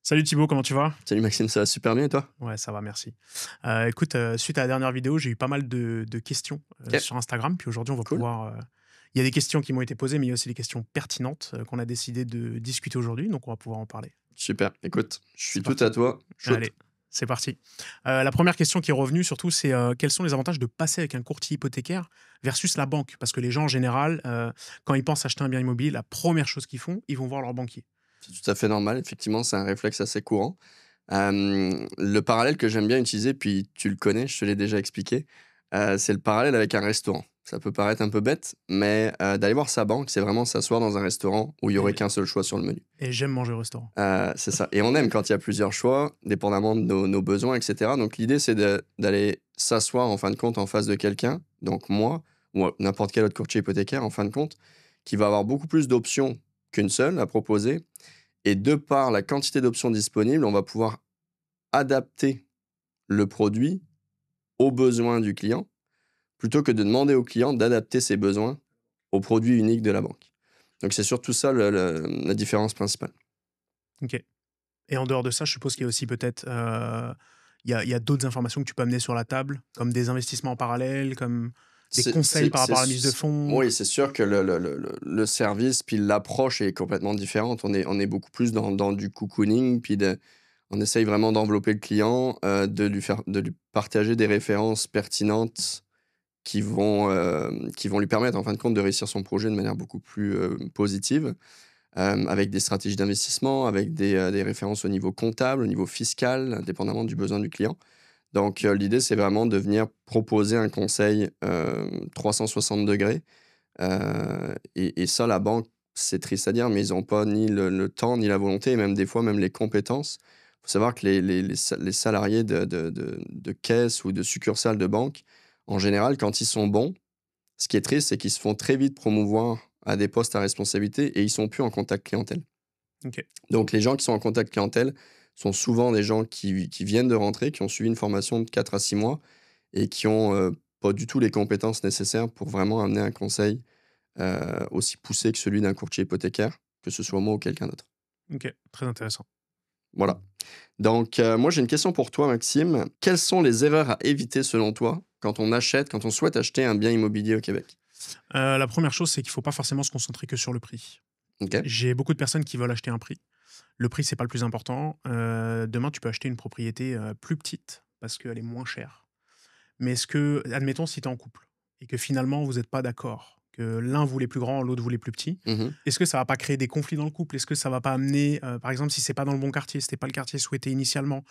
Salut Thibaut, comment tu vas? Salut Maxime, ça va super bien et toi? Ouais, ça va, merci. Écoute, suite à la dernière vidéo, j'ai eu pas mal de questions Ok, sur Instagram. Puis aujourd'hui, on va cool, pouvoir. Il y a des questions qui m'ont été posées, mais il y a aussi des questions pertinentes qu'on a décidé de discuter aujourd'hui. Donc, on va pouvoir en parler. super. Écoute, je C'est suis tout à parti. toi. Shoot. Allez, c'est parti. La première question qui est revenue, surtout, c'est quels sont les avantages de passer avec un courtier hypothécaire versus la banque? Parce que les gens, en général, quand ils pensent acheter un bien immobilier, la première chose qu'ils font, ils vont voir leur banquier. C'est tout à fait normal, effectivement, c'est un réflexe assez courant. Le parallèle que j'aime bien utiliser, puis tu le connais, je te l'ai déjà expliqué, c'est le parallèle avec un restaurant. Ça peut paraître un peu bête, mais d'aller voir sa banque, c'est vraiment s'asseoir dans un restaurant où il n'y aurait Et, qu'un seul choix sur le menu. et j'aime manger au restaurant. C'est ça. Et on aime quand il y a plusieurs choix, dépendamment de nos besoins, etc. Donc l'idée, c'est d'aller s'asseoir en fin de compte en face de quelqu'un, donc moi, ou n'importe quel autre courtier hypothécaire, en fin de compte, qui va avoir beaucoup plus d'options qu'une seule à proposer. Et de par la quantité d'options disponibles, on va pouvoir adapter le produit aux besoins du client, plutôt que de demander au client d'adapter ses besoins au produit unique de la banque. Donc c'est surtout ça la différence principale. Ok. Et en dehors de ça, je suppose qu'il y a aussi peut-être il y a d'autres informations que tu peux amener sur la table, comme des investissements en parallèle, comme des conseils par rapport à la mise de fonds. Oui, c'est sûr que le service puis l'approche est complètement différente. On est beaucoup plus dans du cocooning, puis on essaye vraiment d'envelopper le client, de lui partager des références pertinentes qui vont lui permettre, en fin de compte, de réussir son projet de manière beaucoup plus positive, avec des stratégies d'investissement, avec des références au niveau comptable, au niveau fiscal, dépendamment du besoin du client. Donc, l'idée, c'est vraiment de venir proposer un conseil 360 degrés. Et ça, la banque, c'est triste à dire, mais ils n'ont pas ni le temps, ni la volonté, et même des fois, même les compétences. Il faut savoir que les salariés de caisse ou de succursale de banque, en général, quand ils sont bons, ce qui est triste, c'est qu'ils se font très vite promouvoir à des postes à responsabilité et ils sont plus en contact clientèle. Ok. Donc, les gens qui sont en contact clientèle sont souvent des gens qui viennent de rentrer, qui ont suivi une formation de 4 à 6 mois et qui ont pas du tout les compétences nécessaires pour vraiment amener un conseil aussi poussé que celui d'un courtier hypothécaire, que ce soit moi ou quelqu'un d'autre. Ok, très intéressant. Voilà. Donc, moi, j'ai une question pour toi, Maxime. Quelles sont les erreurs à éviter selon toi quand on souhaite acheter un bien immobilier au Québec? La première chose, c'est qu'il ne faut pas forcément se concentrer que sur le prix. OK. J'ai beaucoup de personnes qui veulent acheter un prix. Le prix, c'est pas le plus important. Demain, tu peux acheter une propriété plus petite parce qu'elle est moins chère. Mais est-ce que, admettons, si tu es en couple et que finalement, vous n'êtes pas d'accord, que l'un voulait plus grand, l'autre voulait plus petit, Mmh. est-ce que ça va pas créer des conflits dans le couple? Est-ce que ça va pas amener, par exemple, si c'est pas dans le bon quartier, si c'était pas le quartier souhaité initialement,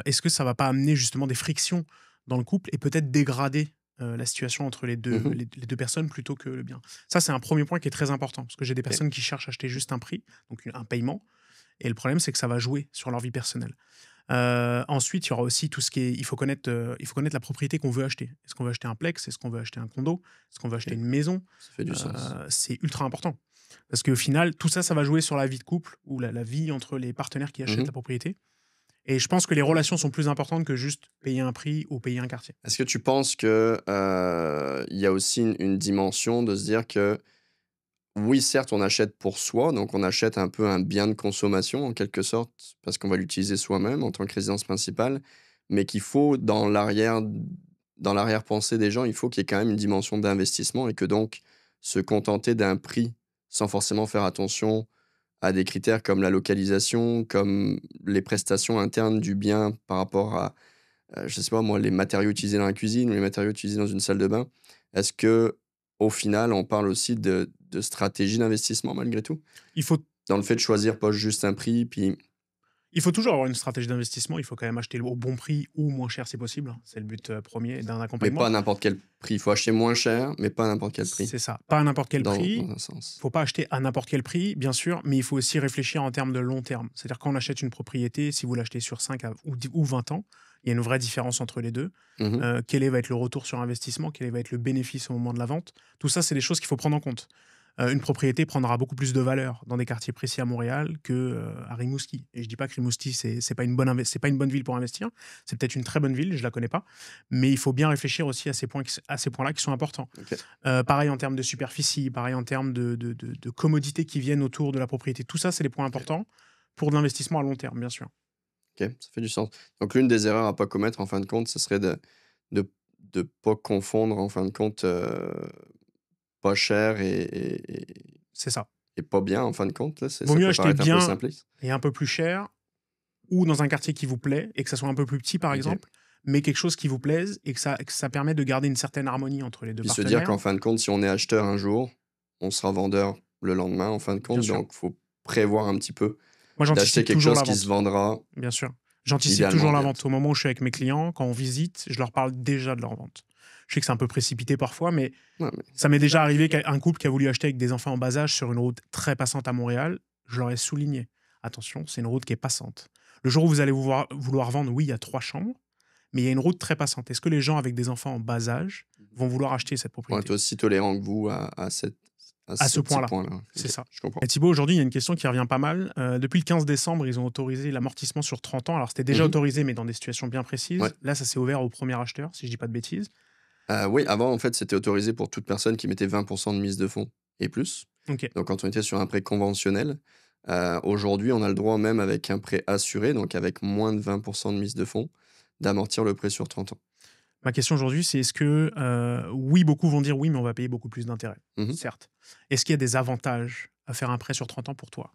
est-ce que ça va pas amener justement des frictions dans le couple et peut-être dégrader la situation entre les deux, Mmh. les deux personnes plutôt que le bien? Ça, c'est un premier point qui est très important parce que j'ai des OK. personnes qui cherchent à acheter juste un prix, donc un paiement, et le problème, c'est que ça va jouer sur leur vie personnelle. Ensuite, il y aura aussi tout ce qui est il faut connaître la propriété qu'on veut acheter. Est-ce qu'on veut acheter un plex? Est-ce qu'on veut acheter un condo? Est-ce qu'on veut acheter OK. une maison? Ça fait du sens. C'est ultra important. Parce qu'au final, tout ça, ça va jouer sur la vie de couple ou la vie entre les partenaires qui achètent Mmh. la propriété. Et je pense que les relations sont plus importantes que juste payer un prix ou payer un quartier. Est-ce que tu penses que, il y a aussi une dimension de se dire que, oui, certes, on achète pour soi, donc on achète un peu un bien de consommation en quelque sorte, parce qu'on va l'utiliser soi-même en tant que résidence principale, mais qu'il faut dans l'arrière-pensée des gens, il faut qu'il y ait quand même une dimension d'investissement et que donc se contenter d'un prix sans forcément faire attention à des critères comme la localisation, comme les prestations internes du bien par rapport à, je sais pas moi, les matériaux utilisés dans la cuisine ou les matériaux utilisés dans une salle de bain. Est-ce que au final, on parle aussi de stratégie d'investissement malgré tout? Il faut Dans le fait de choisir pas juste un prix, puis Il faut toujours avoir une stratégie d'investissement. Il faut quand même acheter au bon prix ou moins cher si possible, hein. C'est le but premier d'un mais pas accompagnement. à n'importe quel prix. Il faut acheter moins cher, mais pas à n'importe quel prix, C'est ça. Pas à n'importe quel dans prix. un sens. Il faut pas acheter à n'importe quel prix, bien sûr, mais il faut aussi réfléchir en termes de long terme. C'est-à-dire quand on achète une propriété, si vous l'achetez sur 5 ou 20 ans, il y a une vraie différence entre les deux. Mmh. Va être le retour sur investissement? Quel va être le bénéfice au moment de la vente? Tout ça, c'est des choses qu'il faut prendre en compte. Une propriété prendra beaucoup plus de valeur dans des quartiers précis à Montréal que à Rimouski. Et je dis pas que Rimouski c'est pas c'est pas une bonne ville pour investir. C'est peut-être une très bonne ville, je la connais pas, mais il faut bien réfléchir aussi à à ces points-là qui sont importants. OK. Pareil en termes de superficie, pareil en termes de commodités qui viennent autour de la propriété. Tout ça, c'est des points OK. importants pour de l'investissement à long terme, bien sûr. OK, ça fait du sens. Donc l'une des erreurs à pas commettre, en fin de compte, ce serait de pas confondre, en fin de compte, pas cher C'est ça. et pas bien, en fin de compte, là. Vaut Ça mieux peut acheter paraître un peu bien simpliste. et un peu plus cher, ou dans un quartier qui vous plaît et que ça soit un peu plus petit, par OK. exemple, mais quelque chose qui vous plaise et que ça permet de garder une certaine harmonie entre les deux Puis se dire partenaires. qu'en fin de compte, si on est acheteur un jour, on sera vendeur le lendemain, en fin de Bien compte. sûr. Donc, faut prévoir un petit peu Moi, d'acheter j'anticipe quelque toujours chose la qui se vente, vendra bien sûr. J'anticipe idéalement toujours la vente. bientôt. Au moment où je suis avec mes clients, quand on visite, je leur parle déjà de leur vente. Je sais que c'est un peu précipité parfois, mais Ouais, mais ça m'est déjà arrivé qu'un couple qui a voulu acheter avec des enfants en bas âge sur une route très passante à Montréal, je leur ai souligné. Attention, c'est une route qui est passante. Le jour où vous allez vouloir vendre, oui, il y a 3 chambres, mais il y a une route très passante. Est-ce que les gens avec des enfants en bas âge vont vouloir acheter cette on est propriété aussi tolérant que vous à à ce ce petit point-là? point-là. C'est OK, ça. je comprends. Et Thibaut, aujourd'hui, il y a une question qui revient pas mal. Depuis le 15 décembre, ils ont autorisé l'amortissement sur 30 ans. Alors, c'était déjà Mmh. autorisé, mais dans des situations bien Ouais. précises. Là, ça s'est ouvert au premier acheteur, si je dis pas de bêtises. Oui, avant, en fait, c'était autorisé pour toute personne qui mettait 20 de mise de fonds et plus. Ok. Donc, quand on était sur un prêt conventionnel, aujourd'hui, on a le droit, même avec un prêt assuré, donc avec moins de 20 de mise de fonds, d'amortir le prêt sur 30 ans. Ma question aujourd'hui, c'est est-ce que, oui, beaucoup vont dire oui, mais on va payer beaucoup plus d'intérêts, Mmh. certes. Est-ce qu'il y a des avantages à faire un prêt sur 30 ans pour toi?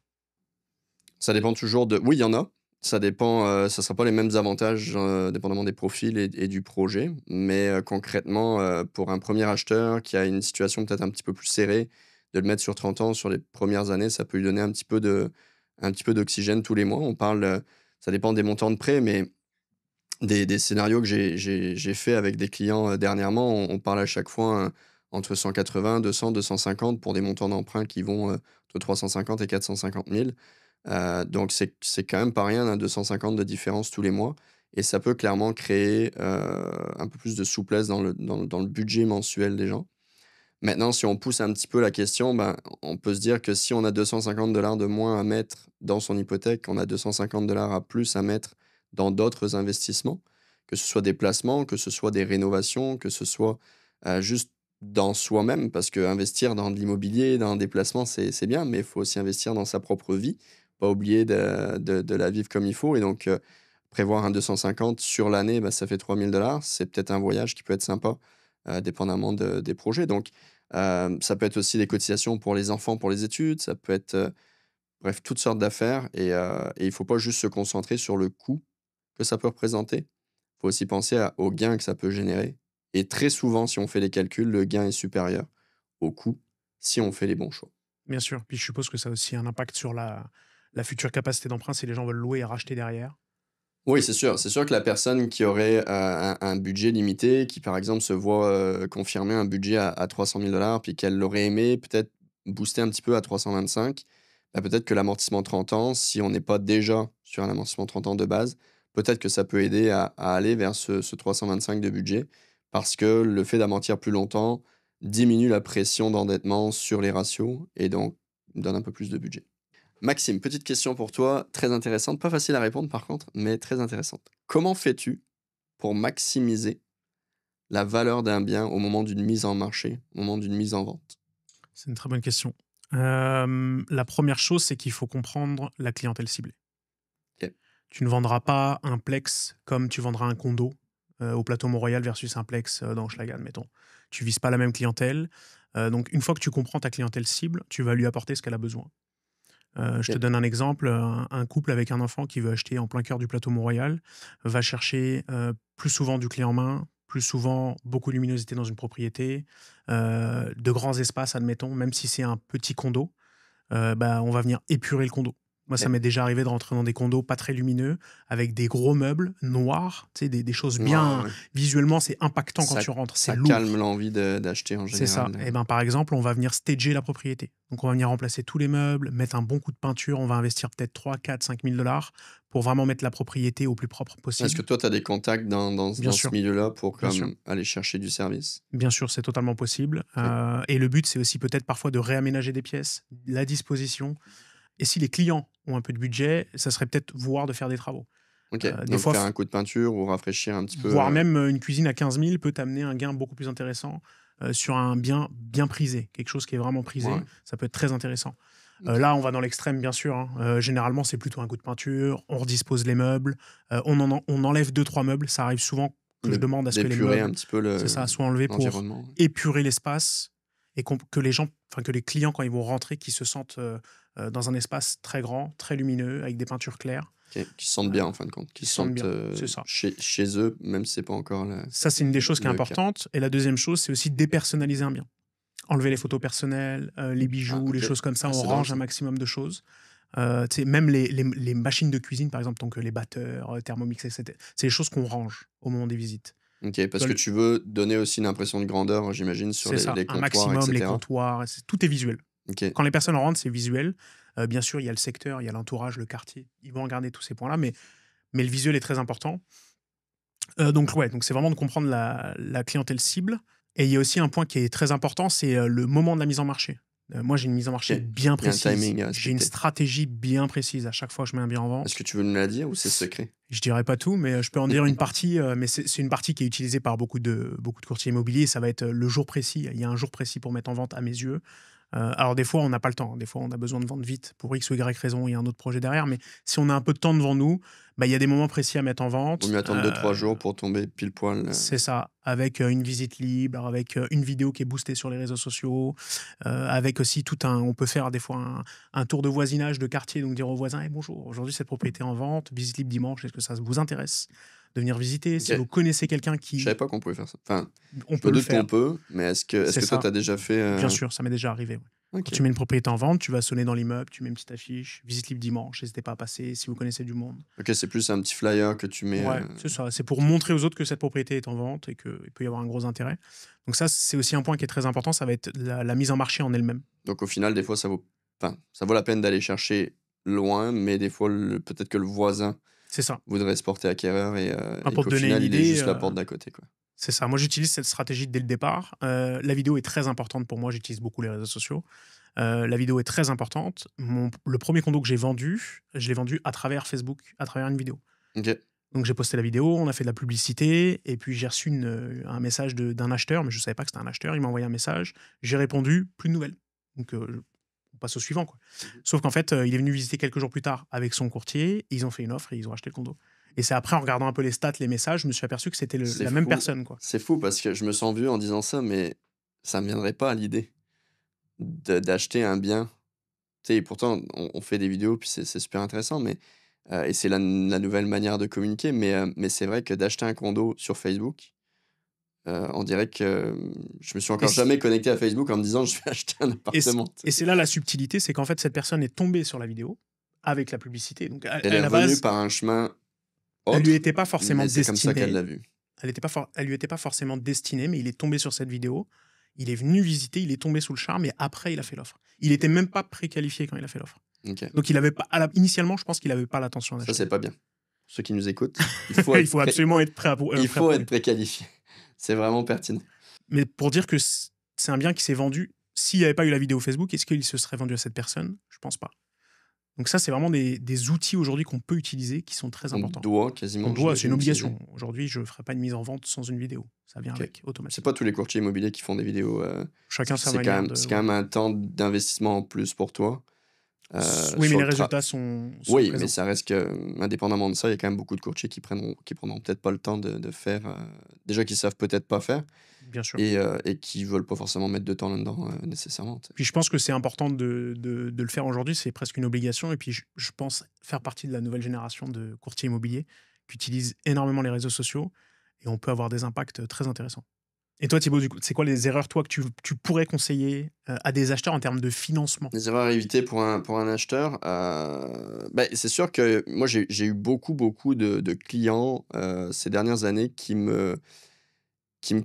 Ça dépend toujours de oui, il y en a. Ça dépend, ça sera pas les mêmes avantages, dépendamment des profils et du projet. Mais, concrètement, pour un premier acheteur qui a une situation peut-être un petit peu plus serrée, de le mettre sur 30 ans, sur les premières années, ça peut lui donner un petit peu d'oxygène tous les mois. On parle, ça dépend des montants de prêt, mais des scénarios que j'ai fait avec des clients, dernièrement, on parle à chaque fois, entre 180, 200, 250 pour des montants d'emprunt qui vont, de 350 et 450 000. Donc c'est quand même pas rien, hein, 250 de différence tous les mois et ça peut clairement créer, un peu plus de souplesse dans le budget mensuel des gens. Maintenant, si on pousse un petit peu la question, ben, on peut se dire que si on a 250 de moins à mettre dans son hypothèque, on a 250 à plus à mettre dans d'autres investissements, que ce soit des placements, que ce soit des rénovations, que ce soit, juste dans soi-même. Parce qu'investir dans de l'immobilier, dans des placements, c'est bien, mais il faut aussi investir dans sa propre vie, pas oublier de la vivre comme il faut et donc, prévoir un 250 sur l'année, bah, ça fait 3 000 c'est peut-être un voyage qui peut être sympa, dépendamment des projets donc ça peut être aussi des cotisations pour les enfants, pour les études, ça peut être, bref, toutes sortes d'affaires et il faut pas juste se concentrer sur le coût que ça peut représenter. Il faut aussi penser au gain que ça peut générer et très souvent, si on fait les calculs, le gain est supérieur au coût si on fait les bons choix. Bien sûr. Puis je suppose que ça a aussi un impact sur la future capacité d'emprunt si les gens veulent louer et racheter derrière. Oui, c'est sûr. C'est sûr que la personne qui aurait, un budget limité, qui, par exemple, se voit, confirmer un budget à 300 000 puis qu'elle l'aurait aimé peut-être booster un petit peu à 325, bah, peut-être que l'amortissement 30 ans, si on n'est pas déjà sur un amortissement 30 ans de base, peut-être que ça peut aider à aller vers ce 325 de budget. Parce que le fait d'amortir plus longtemps diminue la pression d'endettement sur les ratios et donc donne un peu plus de budget. Maxime, petite question pour toi, très intéressante, pas facile à répondre par contre, mais très intéressante. Comment fais-tu pour maximiser la valeur d'un bien au moment d'une mise en marché, au moment d'une mise en vente? C'est une très bonne question. La première chose, c'est qu'il faut comprendre la clientèle ciblée. OK. Tu ne vendras pas un plex comme tu vendras un condo au plateau Mont-Royal versus un plex dans Hochelaga, mettons. Tu vises pas la même clientèle. Donc, une fois que tu comprends ta clientèle cible, tu vas lui apporter ce qu'elle a besoin. Je te OK. donne un exemple. Un couple avec un enfant qui veut acheter en plein cœur du plateau Mont-Royal va chercher plus souvent du clé en main, plus souvent beaucoup de luminosité dans une propriété, de grands espaces, admettons, même si c'est un petit condo. Bah, on va venir épurer le condo. Moi, ça OK. m'est déjà arrivé de rentrer dans des condos pas très lumineux, avec des gros meubles noirs, tu sais, des choses Ouais, ouais, bien... ouais. Visuellement, c'est impactant quand Ça tu rentres, c'est ça calme lourd. l'envie d'acheter en C'est ça. général, Et ben, par exemple, on va venir stager la propriété. Donc, on va venir remplacer tous les meubles, mettre un bon coup de peinture. On va investir peut-être 3, 4, 5 000 dollars pour vraiment mettre la propriété au plus propre Est-ce que possible. toi, tu as des contacts Bien dans ce sûr, milieu-là pour bien sûr. comme aller chercher du service? Bien sûr, c'est totalement possible. OK. Et le but, c'est aussi peut-être parfois de réaménager des pièces, la disposition. Et si les clients ont un peu de budget, ça serait peut-être voir de faire des travaux. OK, Des donc fois, faire un coup de peinture ou rafraîchir un petit peu, voire même une cuisine à 15 000 peut t'amener un gain beaucoup plus intéressant sur un bien bien prisé, quelque chose qui est vraiment ouais, prisé. ouais. Ça peut être très intéressant. OK. Là, on va dans l'extrême, bien sûr, hein. Généralement, c'est plutôt un coup de peinture, on redispose les meubles, on enlève deux trois meubles. Ça arrive souvent que je De demande à ce que les d'épurer un meubles, petit peu c'est ça, soient enlevés pour l'environnement. épurer l'espace et que les gens, enfin, que les clients, quand ils vont rentrer, qu'ils se sentent, dans un espace très grand, très lumineux, avec des peintures claires, OK, qu'ils se sentent heu, bien en fin de compte, qu'ils qu'ils se se sentent sentent, bien. C'est ça. chez eux, même si c'est pas encore Ça, c'est une des choses qui est le cas. importante et la deuxième chose, c'est aussi dépersonnaliser un bien. Enlever les photos personnelles, les Ah bijoux, les OK. choses comme ça, Ah, on c'est drôle range un ça. maximum de choses. Tu sais, même les machines de cuisine, par exemple, donc les batteurs, Thermomix et cetera, c'est les choses qu'on range au moment des visites. OK, Tu parce vois, que tu veux donner aussi une impression de grandeur, j'imagine, sur c'est ça, les un comptoirs et maximum, les cetera? comptoirs, tout est visuel. OK. Quand les personnes rentrent, c'est visuel. Bien sûr, il y a le secteur, il y a l'entourage, le quartier. Ils vont regarder tous ces points-là, mais le visuel est très important. Donc ouais, donc c'est vraiment de comprendre la clientèle cible et il y a aussi un point qui est très important, c'est, le moment de la mise en marché. Moi, j'ai une mise en OK. marché bien Il y a un précise. timing à J'ai une respecter. stratégie bien précise à chaque fois que je mets un bien en Est-ce vente. que tu veux nous la dire ou c'est secret? Je dirais pas tout, mais je peux en dire une partie, mais c'est une partie qui est utilisée par beaucoup de courtiers immobiliers. Ça va être, le jour précis. Il y a un jour précis pour mettre en vente à mes yeux. Alors des fois, on n'a pas le temps. Des fois, on a besoin de vendre vite pour X ou Y raison, il y a un autre projet derrière. Mais si on a un peu de temps devant nous, bah, il y a des moments précis à mettre en Vaut vente. mieux attendre 2 3 jours pour tomber pile poil, C'est ça, avec, une visite libre, avec, une vidéo qui est boostée sur les réseaux sociaux, avec aussi tout un on peut faire des fois un tour de voisinage de quartier, donc dire aux voisins: «Eh bonjour, aujourd'hui cette propriété est en vente, visite libre dimanche, est-ce que ça vous intéresse de venir visiter?» Si OK. vous connaissez quelqu'un Je savais qui pas qu'on pouvait faire ça. Enfin, on je peut me le doute faire, qu'on peut, mais est-ce c'est que toi, ça. tu as déjà fait, Bien sûr, ça m'est déjà arrivé, ouais. Quand OK. tu mets une propriété en vente, tu vas sonner dans l'immeuble, tu mets une petite affiche: «Visite libre dimanche, n'hésitez pas à passer si vous connaissez du monde». OK, c'est plus un petit flyer que tu mets, Ouais, c'est ça. C'est pour montrer aux autres que cette propriété est en vente et qu'il peut y avoir un gros intérêt. Donc ça, c'est aussi un point qui est très important, ça va être la mise en marché en elle-même. donc au final, des fois, ça vaut la peine d'aller chercher loin, mais des fois, peut-être que le voisin C'est ça. voudrait se porter acquéreur Enfin, et pour te qu'au donner une final, il est idée, juste la porte d'à côté, quoi. c'est ça. Moi, j'utilise cette stratégie dès le départ. La vidéo est très importante pour moi, j'utilise beaucoup les réseaux sociaux. La vidéo est très importante. Le premier condo que j'ai vendu, je l'ai vendu à travers Facebook, à travers une vidéo. OK. Donc j'ai posté la vidéo, on a fait de la publicité, et puis j'ai reçu un message d'un acheteur, mais je ne savais pas que c'était un acheteur. Il m'a envoyé un message, j'ai répondu, plus de nouvelles. Donc on passe au suivant, quoi. Sauf qu'en fait, il est venu visiter quelques jours plus tard avec son courtier, ils ont fait une offre et ils ont acheté le condo. Et c'est après, en regardant un peu les stats, les messages, je me suis aperçu que c'était C'est la même fou personne, quoi. c'est fou parce que je me sens vieux en disant ça, mais ça me viendrait pas à l'idée d'acheter un bien. Tu sais, et pourtant, on fait des vidéos, puis c'est super intéressant, mais et c'est la nouvelle manière de communiquer, mais c'est vrai que d'acheter un condo sur Facebook, on dirait que, je me suis Et, encore c- jamais connecté à Facebook en me disant: «Je vais acheter un et c- appartement», tu sais? et c'est là la subtilité, c'est qu'en fait, cette personne est tombée sur la vidéo avec la publicité. Donc Elle est à la revenue base, par un chemin elle lui autre, était pas forcément mais c'est comme ça qu'elle destinée. l'a vu. Elle lui était pas forcément destinée, mais il est tombé sur cette vidéo. Il est venu visiter, il est tombé sous le charme et après il a fait l'offre. Il était même pas préqualifié quand il a fait l'offre. OK. Donc il avait pas, initialement, je pense qu'il avait pas l'intention Ça, c'est d'acheter. pas bien. Pour ceux qui nous écoutent, il faut Il être faut absolument être il faut préapprouvé. être préqualifié. C'est vraiment pertinent. Mais pour dire que c'est un bien qui s'est vendu, s'il n'y avait pas eu la vidéo Facebook, est-ce qu'il se serait vendu à cette personne? Je pense pas. Donc ça, c'est vraiment des outils aujourd'hui qu'on peut utiliser qui sont très On importants. doit On quasiment, doit, c'est une j'imagine, utiliser. obligation. Aujourd'hui, je ne ferai pas une mise en vente sans une vidéo. Ça vient OK. avec, C'est automatiquement. pas tous les courtiers immobiliers qui font des vidéos, Chacun sa manière de. c'est quand Ouais. même un temps d'investissement en plus pour toi, Oui, mais sur les le tra résultats sont oui, mais présents, ça reste que, indépendamment de ça, il y a quand même beaucoup de courtiers qui prendront peut-être pas le temps de faire, déjà qui savent peut-être pas faire bien sûr. et qui veulent pas forcément mettre de temps là-dedans, nécessairement, tu sais? Puis je pense que c'est important de le faire aujourd'hui, c'est presque une obligation. Et puis je pense faire partie de la nouvelle génération de courtiers immobiliers qui utilisent énormément les réseaux sociaux et on peut avoir des impacts très intéressants. Et toi, Thibaut, du coup, c'est quoi les erreurs, toi, que tu pourrais conseiller à des acheteurs en termes de financement? Les erreurs à éviter pour un acheteur, c'est sûr que moi j'ai eu beaucoup de clients, ces dernières années qui me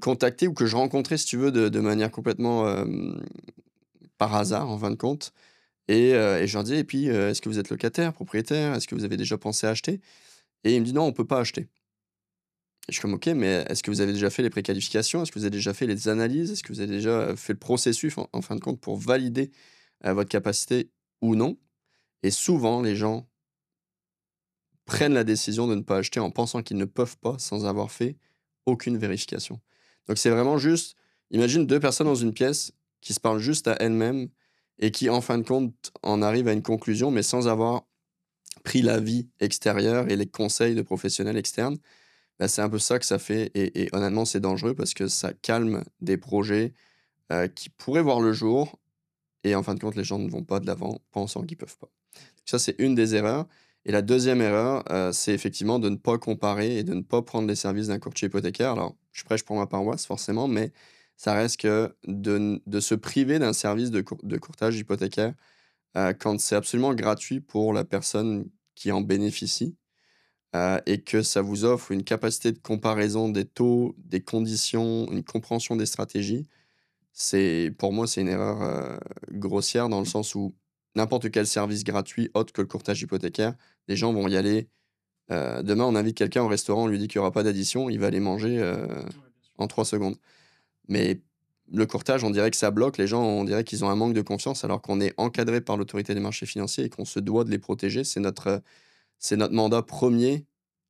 contactaient ou que je rencontrais si tu veux de manière complètement, par hasard en fin de compte et je leur dis: «Et puis, est-ce que vous êtes locataire, propriétaire? Est-ce que vous avez déjà pensé à acheter?» Et ils me disent: «Non, on peut pas acheter». Et je suis comme: «OK, mais est-ce que vous avez déjà fait les préqualifications? Est-ce que vous avez déjà fait les analyses? Est-ce que vous avez déjà, fait le processus en fin de compte pour valider, votre capacité ou non?» Et souvent les gens prennent la décision de ne pas acheter en pensant qu'ils ne peuvent pas sans avoir fait aucune vérification. Donc c'est vraiment juste, imagine 2 personnes dans une pièce qui se parlent juste à elles-mêmes et qui, en fin de compte, en arrive à une conclusion, mais sans avoir pris l'avis extérieur et les conseils de professionnels externes. Bah, c'est un peu ça que ça fait et honnêtement, c'est dangereux parce que ça calme des projets, qui pourraient voir le jour et en fin de compte, les gens ne vont pas de l'avant pensant qu'ils peuvent pas. Ça, c'est une des erreurs et la deuxième erreur, c'est effectivement de ne pas comparer et de ne pas prendre les services d'un courtier hypothécaire. Alors, je prêche pour ma paroisse forcément, mais ça reste que de se priver d'un service de courtage hypothécaire, quand c'est absolument gratuit pour la personne qui en bénéficie, et que ça vous offre une capacité de comparaison des taux, des conditions, une compréhension des stratégies, pour moi, c'est une erreur, grossière dans le sens où n'importe quel service gratuit autre que le courtage hypothécaire, les gens vont y aller, demain, on invite quelqu'un au restaurant, on lui dit qu'il y aura pas d'addition, il va aller manger, en 3 secondes. Mais le courtage, on dirait que ça bloque, les gens, on dirait qu'ils ont un manque de confiance alors qu'on est encadré par l'Autorité des marchés financiers et qu'on se doit de les protéger. C'est notre mandat premier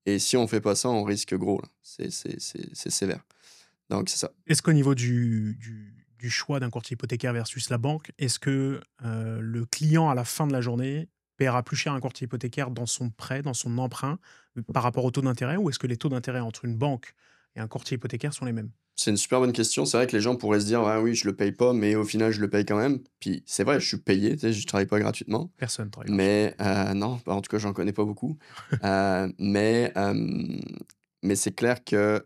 et si on fait pas ça, on risque gros, là. C'est sévère. Donc c'est ça. Est-ce qu'au niveau du choix d'un courtier hypothécaire versus la banque, est-ce que le client, à la fin de la journée, paiera plus cher un courtier hypothécaire dans son prêt, dans son emprunt, par rapport au taux d'intérêt, ou est-ce que les taux d'intérêt entre une banque et un courtier hypothécaire sont les mêmes? C'est une super bonne question. C'est vrai que les gens pourraient se dire: «Ah oui, je le paye pas», mais au final, je le paye quand même. Puis c'est vrai, je suis payé, tu sais, je travaille pas gratuitement. Personne ne travaille gratuitement. Mais non, bah, en tout cas, j'en connais pas beaucoup. Mais c'est clair que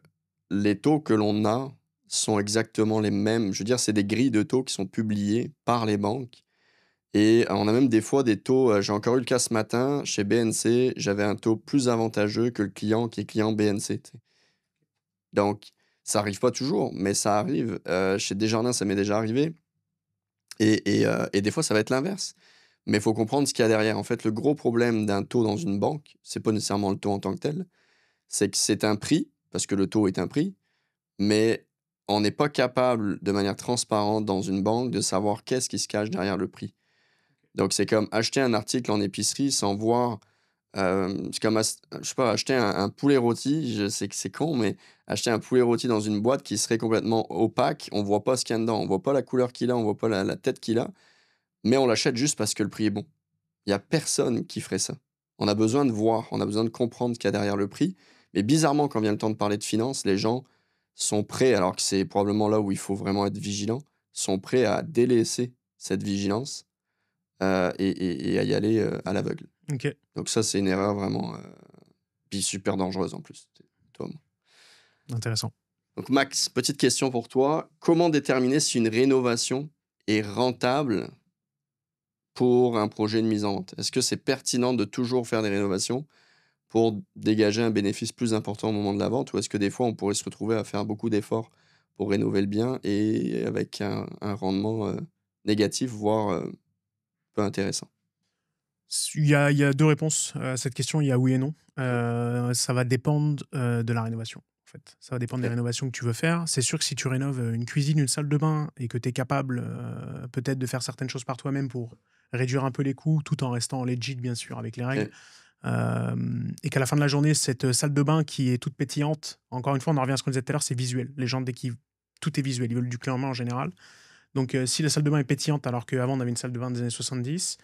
les taux que l'on a sont exactement les mêmes. Je veux dire, c'est des grilles de taux qui sont publiées par les banques et on a même des fois des taux, j'ai encore eu le cas ce matin chez BNC, j'avais un taux plus avantageux que le client qui est client BNC, tu sais? Donc ça arrive pas toujours, mais ça arrive. Chez Desjardins, ça m'est déjà arrivé et des fois, ça va être l'inverse. Mais il faut comprendre ce qu'il y a derrière. En fait, le gros problème d'un taux dans une banque, c'est pas nécessairement le taux en tant que tel, c'est que c'est un prix, parce que le taux est un prix, mais on n'est pas capable, de manière transparente dans une banque, de savoir qu'est-ce qui se cache derrière le prix. Donc c'est comme acheter un article en épicerie sans voir, c'est comme je sais pas, acheter un poulet rôti, je sais que c'est con, mais acheter un poulet rôti dans une boîte qui serait complètement opaque, on voit pas ce qu'il y a dedans, on voit pas la couleur qu'il a, on voit pas la tête qu'il a, mais on l'achète juste parce que le prix est bon. Il y a personne qui ferait ça. On a besoin de voir, on a besoin de comprendre ce qu'il y a derrière le prix, mais bizarrement, quand vient le temps de parler de finances, les gens sont prêts, alors que c'est probablement là où il faut vraiment être vigilant, sont prêts à délaisser cette vigilance, et à y aller, à l'aveugle. Ok, Donc ça, c'est une erreur vraiment, puis super dangereuse en plus, toi. intéressant. Donc Max, petite question pour toi. Comment déterminer si une rénovation est rentable pour un projet de mise en vente? Est-ce que c'est pertinent de toujours faire des rénovations pour dégager un bénéfice plus important au moment de la vente? Ou est-ce que des fois, on pourrait se retrouver à faire beaucoup d'efforts pour rénover le bien et avec un rendement, négatif, voire, peu intéressant? Il y a deux réponses à cette question. Il y a oui et non. OK, Ça va dépendre de la rénovation. En fait. Ça va dépendre des OK, rénovations que tu veux faire. C'est sûr que si tu rénoves une cuisine, une salle de bain et que tu es capable peut-être de faire certaines choses par toi-même pour réduire un peu les coûts tout en restant legit, bien sûr, avec les règles, OK, et qu'à la fin de la journée, cette salle de bain qui est toute pétillante, encore une fois, on en revient à ce qu'on disait tout à l'heure, c'est visuel. Les gens, tout est visuel, ils veulent du clé en main en général. Donc, si la salle de bain est pétillante alors qu'avant on avait une salle de bain des années 70,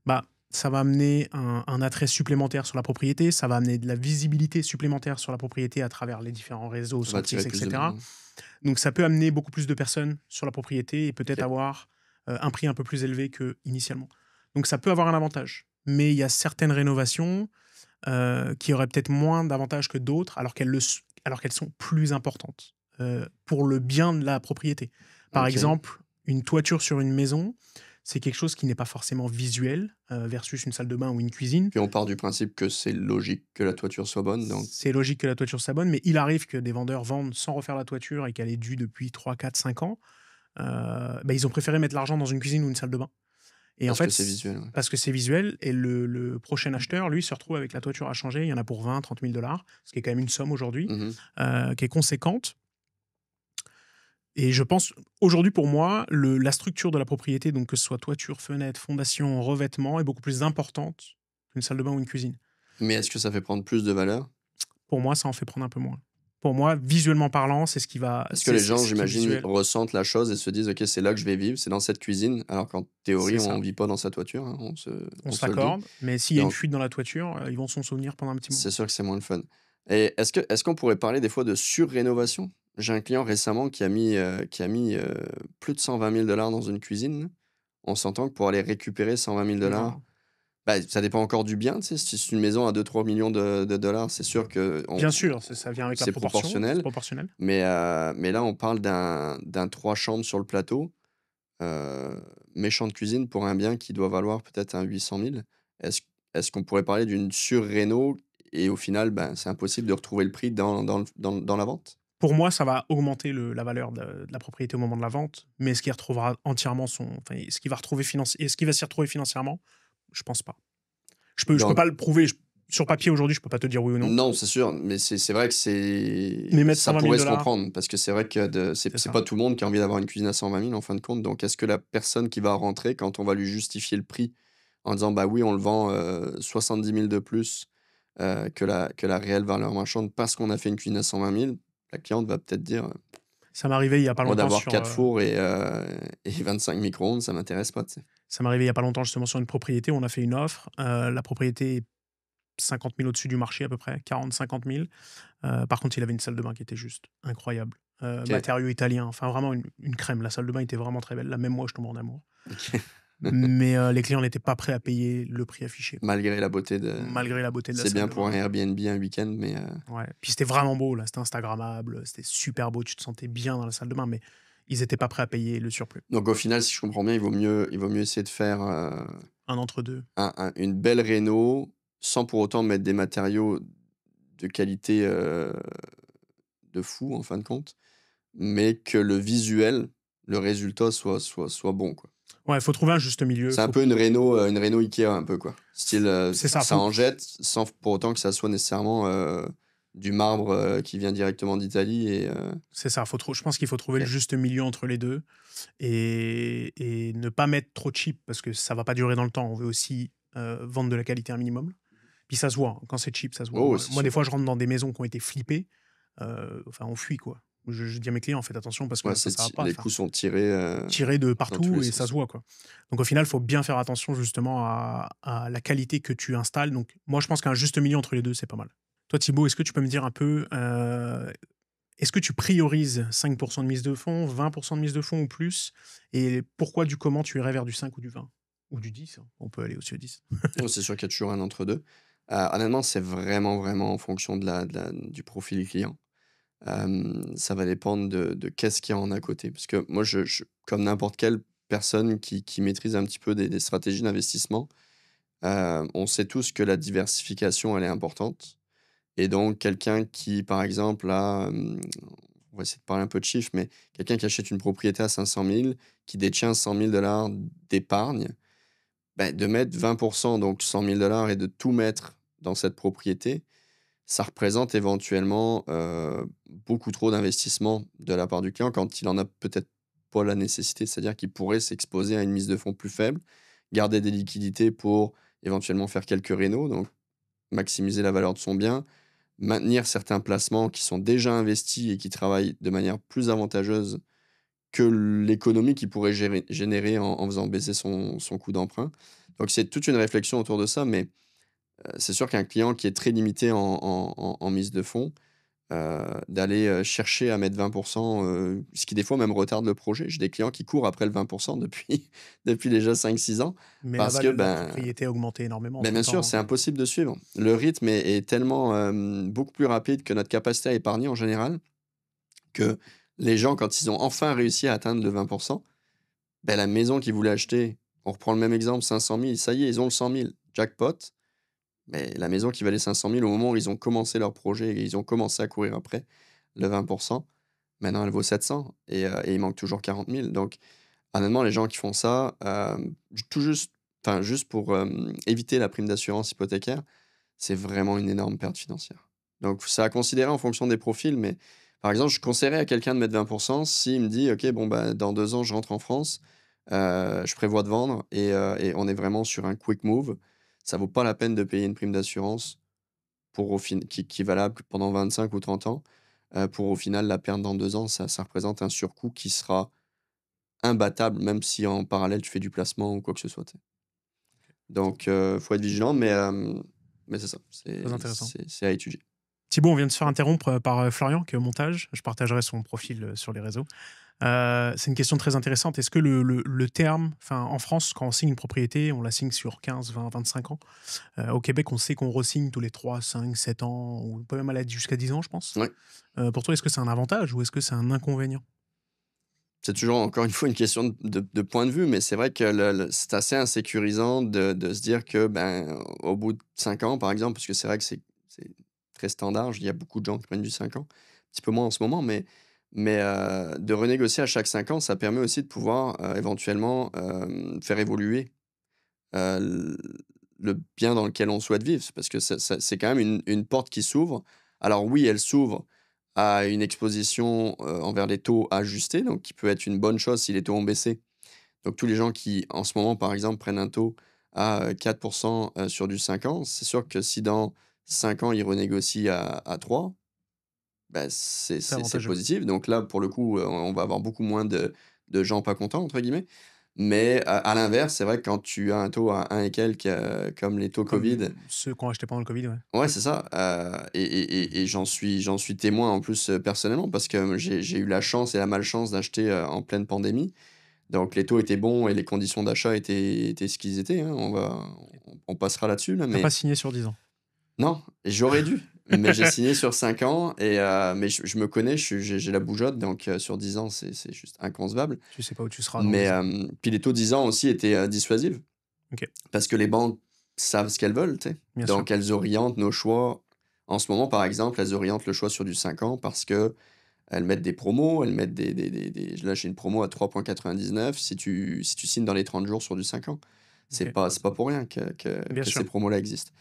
bah, ça va amener un attrait supplémentaire sur la propriété, ça va amener de la visibilité supplémentaire sur la propriété à travers les différents réseaux, ça va attirer Santix, plus de etc. monde, ouais. Donc ça peut amener beaucoup plus de personnes sur la propriété et peut-être OK, avoir un prix un peu plus élevé qu'initialement. Donc ça peut avoir un avantage. Mais il y a certaines rénovations qui auraient peut-être moins d'avantages que d'autres alors qu'elles sont plus importantes pour le bien de la propriété. Par OK. exemple, une toiture sur une maison, c'est quelque chose qui n'est pas forcément visuel versus une salle de bain ou une cuisine. Puis on part du principe que c'est logique que la toiture soit bonne, donc C'est logique que la toiture s'abonne, mais il arrive que des vendeurs vendent sans refaire la toiture et qu'elle est due depuis 3, 4, 5 ans. Bah, ils ont préféré mettre l'argent dans une cuisine ou une salle de bain. Et en parce que fait, c'est visuel, ouais. parce que c'est visuel, et le prochain acheteur, lui, se retrouve avec la toiture à changer. Il y en a pour 20, 30 000 dollars, ce qui est quand même une somme aujourd'hui, Mmh. qui est conséquente. Et je pense, aujourd'hui, pour moi, la structure de la propriété, donc que ce soit toiture, fenêtre, fondation, revêtement, est beaucoup plus importante qu'une salle de bain ou une cuisine. Mais est-ce que ça fait prendre plus de valeur? Pour moi, ça en fait prendre un peu moins. Pour moi, visuellement parlant, c'est ce qui va. Parce que les gens, Ce qui est j'imagine, visuel. ressentent la chose et se disent, OK, c'est là que je vais vivre, c'est dans cette cuisine, alors qu'en théorie, C'est on ça. ne vit pas dans sa toiture, hein, On on se se le dit. l'accorde, mais s'il y a une Donc, fuite dans la toiture, ils vont s'en souvenir pendant un petit c'est moment. sûr que c'est moins le fun. Et est-ce qu'on pourrait parler des fois de surrénovation? J'ai un client récemment qui a mis plus de 120 000 dans une cuisine, là. On s'entend que pour aller récupérer 120 000 Non. bah, ça dépend encore du bien, tu sais. Si c'est une maison à 2-3 millions de dollars, c'est sûr que Bien sûr, ça vient avec la c'est proportion, c'est proportionnel. proportionnel. Mais là, on parle d'un 3 chambres sur le plateau, heu, méchante cuisine pour un bien qui doit valoir peut-être un 800 000. Est-ce est-ce qu'on pourrait parler d'une sur-réno et au final, ben, c'est impossible de retrouver le prix dans la vente? Pour moi, ça va augmenter la valeur de la propriété au moment de la vente, mais est-ce qu'il retrouvera entièrement enfin, est-ce qu'il va s'y retrouver financièrement? Je pense pas. Je peux Donc pas le prouver. Sur papier aujourd'hui, je peux pas te dire oui ou non. non, c'est sûr, mais c'est vrai que Mais mettre ça 120 pourrait 000 se comprendre parce que c'est vrai que c'est c'est ça. pas tout le monde qui a envie d'avoir une cuisine à 120 000 en fin de compte. Donc est-ce que la personne qui va rentrer quand on va lui justifier le prix en disant: «Bah oui, on le vend, 70 000 de plus, que la réelle valeur marchande parce qu'on a fait une cuisine à 120 000», la cliente va peut-être dire: Ça m'est arrivé il y a pas «Moi longtemps d'avoir sur, 4 fours et 25 micro-ondes, ça m'intéresse pas», tu sais? ça m'est arrivé il y a pas longtemps justement sur une propriété. On a fait une offre. La propriété est 50 000 au-dessus du marché à peu près, 40-50 000. Par contre, il avait une salle de bain qui était juste incroyable. OK, Matériaux italiens, enfin vraiment une crème. La salle de bain était vraiment très belle. Là, même moi, je tombe en amour. OK. Mais les clients n'étaient pas prêts à payer le prix affiché, quoi, Malgré la beauté de malgré la beauté de la c'est salle bien de pour un bain. Airbnb un week-end, mais Ouais. Puis c'était vraiment beau, là. C'était instagrammable, c'était super beau. Tu te sentais bien dans la salle de bain, mais ils n'étaient pas prêts à payer le surplus. donc au final, si je comprends bien, il vaut mieux essayer de faire, Un entre-deux. une belle réno, sans pour autant mettre des matériaux de qualité, de fou en fin de compte, mais que le visuel, le résultat soit bon, quoi. Ouais, il faut trouver un juste milieu. C'est un Faut peu une réno IKEA un peu, quoi. Style, C'est ça, ça faut en jette sans pour autant que ça soit nécessairement, du marbre, qui vient directement d'Italie c'est ça, je pense qu'il faut trouver le OK. juste milieu entre les 2 et ne pas mettre trop cheap parce que ça va pas durer dans le temps. On veut aussi, vendre de la qualité un minimum. Puis ça se voit, hein, quand c'est cheap, ça se voit. Oh, Moi c'est moi, des sûr. fois, je rentre dans des maisons qui ont été flippées, enfin, on fuit, quoi. Je dis à mes clients: «Faites attention parce Ouais, que ça va pas». les Enfin, coups sont tirés, tiré de dans tous partout les et ça se sens. voit, quoi. Donc au final, il faut bien faire attention justement à la qualité que tu installes. Donc moi, je pense qu'un juste milieu entre les 2 c'est pas mal. Toi, Thibaut, est-ce que tu peux me dire un peu, est-ce que tu priorises 5 de mise de fonds, 20 de mise de fonds ou plus? Et pourquoi, du comment tu irais vers du 5 ou du 20? Ou du 10, hein, on peut aller aussi au 10. Non, c'est sûr qu'il y a toujours un entre 2. Honnêtement, c'est vraiment, vraiment en fonction du profil client. Ça va dépendre de qu'est-ce qu'il y a en à côté. Parce que moi, comme n'importe quelle personne qui maîtrise un petit peu des stratégies d'investissement, on sait tous que la diversification, elle est importante. Et donc, quelqu'un qui, par exemple, on va essayer de parler un peu de chiffres, mais quelqu'un qui achète une propriété à 500 000, qui détient 100 000 d'épargne, ben, de mettre 20%, donc 100 000 et de tout mettre dans cette propriété, ça représente éventuellement, beaucoup trop d'investissement de la part du client quand il en a peut-être pas la nécessité. C'est-à-dire qu'il pourrait s'exposer à une mise de fonds plus faible, garder des liquidités pour éventuellement faire quelques rénaux, donc maximiser la valeur de son bien, maintenir certains placements qui sont déjà investis et qui travaillent de manière plus avantageuse que l'économie qu'il pourrait générer en faisant baisser son coût d'emprunt. Donc c'est toute une réflexion autour de ça, mais c'est sûr qu'un client qui est très limité en mise de fonds, d'aller, chercher à mettre 20, ce qui des fois même retarde le projet. J'ai des clients qui courent après le 20 depuis depuis déjà 5-6 ans Mais la parce que, valeur de la ben propriété a augmenté énormément ben, bien sûr, entre-temps, c'est hein. impossible de suivre. Le rythme est tellement, beaucoup plus rapide que notre capacité à épargner en général, que les gens, quand ils ont enfin réussi à atteindre le 20, ben, la maison qu'ils voulaient acheter, on reprend le même exemple, 500 000, ça y est, ils ont le 100 000, jackpot. Mais la maison qui valait 500 000 au moment où ils ont commencé leur projet et ils ont commencé à courir après le 20, maintenant elle vaut 700 et il manque toujours 40 000. Donc honnêtement, les gens qui font ça, tout juste enfin juste pour, éviter la prime d'assurance hypothécaire, c'est vraiment une énorme perte financière. Donc c'est à considérer en fonction des profils, mais par exemple, je conseillerais à quelqu'un de mettre 20 s'il me dit: «OK, bon, bah, dans 2 ans, je rentre en France, je prévois de vendre et on est vraiment sur un quick move». Ça vaut pas la peine de payer une prime d'assurance pour au fin qui est valable pendant 25 ou 30 ans. pour au final la perdre dans 2 ans. Ça représente un surcoût qui sera imbattable, même si en parallèle tu fais du placement ou quoi que ce soit, tu sais. Donc, faut être vigilant, mais c'est ça, Très intéressant. c'est à étudier. Thibaut, on vient de se faire interrompre par Florian qui est au montage. Je partagerai son profil sur les réseaux. C'est une question très intéressante. Est-ce que le terme, enfin, en France, quand on signe une propriété, on la signe sur 15, 20, 25 ans. Au Québec, on sait qu'on re-signe tous les 3, 5, 7 ans, ou on peut même aller jusqu'à 10 ans, je pense. Ouais. Pour toi, est-ce que c'est un avantage ou est-ce que c'est un inconvénient? C'est toujours encore une fois une question de point de vue, mais c'est vrai que c'est assez insécurisant de se dire que, ben, au bout de 5 ans, par exemple, parce que c'est vrai que c'est très standard, il y a beaucoup de gens qui prennent du 5 ans, un petit peu moins en ce moment, mais de renégocier à chaque 5 ans, ça permet aussi de pouvoir, éventuellement, faire évoluer, l le bien dans lequel on souhaite vivre. Parce que c'est quand même une porte qui s'ouvre. Alors oui, elle s'ouvre à une exposition, envers les taux ajustés, donc qui peut être une bonne chose si les taux ont baissé. Donc tous les gens qui, en ce moment, par exemple, prennent un taux à, 4 sur du 5 ans, c'est sûr que si dans 5 ans, ils renégocient à 3, bah, C'est c'est avantageux. positif. Donc là, pour le coup, on va avoir beaucoup moins de «gens pas contents» entre guillemets. Mais à l'inverse, c'est vrai que quand tu as un taux à 1 et quelques, comme les taux covid. Comme ceux qui ont acheté pendant le Covid, ouais. Ouais, c'est ça, et j'en suis témoin en plus, personnellement parce que j'ai eu la chance et la malchance d'acheter, en pleine pandémie. Donc les taux étaient bons et les conditions d'achat étaient ce qu'ils étaient, hein. On passera là-dessus là, T'as pas mais signé sur 10 ans. non, j'aurais dû, mais j'ai signé sur 5 ans mais je me connais, j'ai la bougeotte donc sur 10 ans, c'est juste inconcevable. Tu sais pas où tu seras dans Mais 10 ans. puis les taux 10 ans aussi étaient, dissuasifs. OK, Parce que les banques savent ce qu'elles veulent, tu sais? bien sûr. Donc elles orientent nos choix. En ce moment, par exemple, elles orientent le choix sur du 5 ans parce qu'elles mettent des promos, elles mettent des là, j'ai une promo à 3,99 si tu signes dans les 30 jours sur du 5 ans. C'est OK, pas c'est pas pour rien bien que ces sûr. promos-là existent.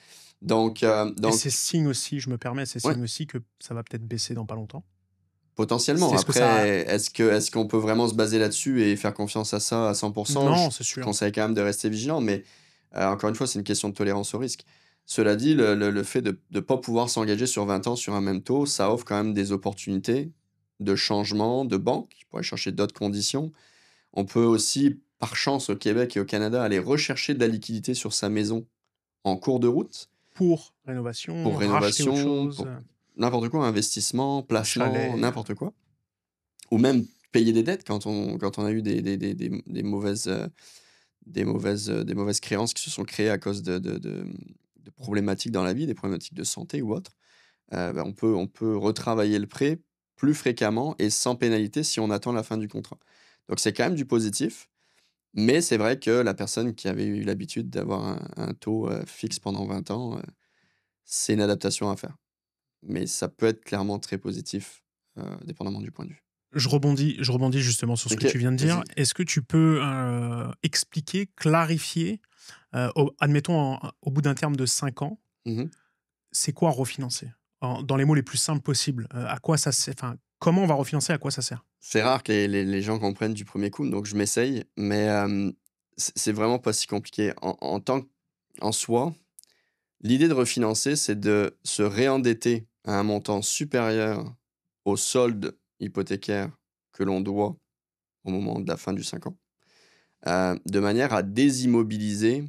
Donc Et c'est donc signe aussi, je me permets, c'est ouais, signe aussi que ça va peut-être baisser dans pas longtemps. potentiellement. C'est ce que ça Après, est-ce qu'on peut vraiment se baser là-dessus et faire confiance à ça à 100? non, Je c'est sûr. conseille quand même de rester vigilant, mais encore une fois, c'est une question de tolérance au risque. Cela dit, le fait de ne pas pouvoir s'engager sur 20 ans sur un même taux, ça offre quand même des opportunités de changement de banque. On pourrait chercher d'autres conditions. On peut aussi, par chance au Québec et au Canada, aller rechercher de la liquidité sur sa maison en cours de route Pour rénovation, pour racheter autre rénovation, chose, pour n'importe quoi, investissement, un placement, chalet, n'importe quoi. Ou même payer des dettes quand on a eu des mauvaises, des mauvaises créances qui se sont créées à cause de problématiques dans la vie, des problématiques de santé ou autres. Bah, on peut retravailler le prêt plus fréquemment et sans pénalité si on attend la fin du contrat. Donc c'est quand même du positif, mais c'est vrai que la personne qui avait eu l'habitude d'avoir un taux, fixe pendant 20 ans, c'est une adaptation à faire. Mais ça peut être clairement très positif, dépendamment du point de vue. je rebondis justement sur ce que OK, tu viens de dire. vas-y. Est-ce que tu peux, expliquer, clarifier, admettons au bout d'un terme de 5 ans, Mmh. c'est quoi refinancer? Dans les mots les plus simples possibles, à quoi ça sert, enfin, comment on va refinancer, à quoi ça sert? C'est rare que les gens comprennent du premier coup, donc je m'essaye, mais c'est vraiment pas si compliqué. En soi, l'idée de refinancer, c'est de se réendetter à un montant supérieur au solde hypothécaire que l'on doit au moment de la fin du 5 ans, de manière à désimmobiliser.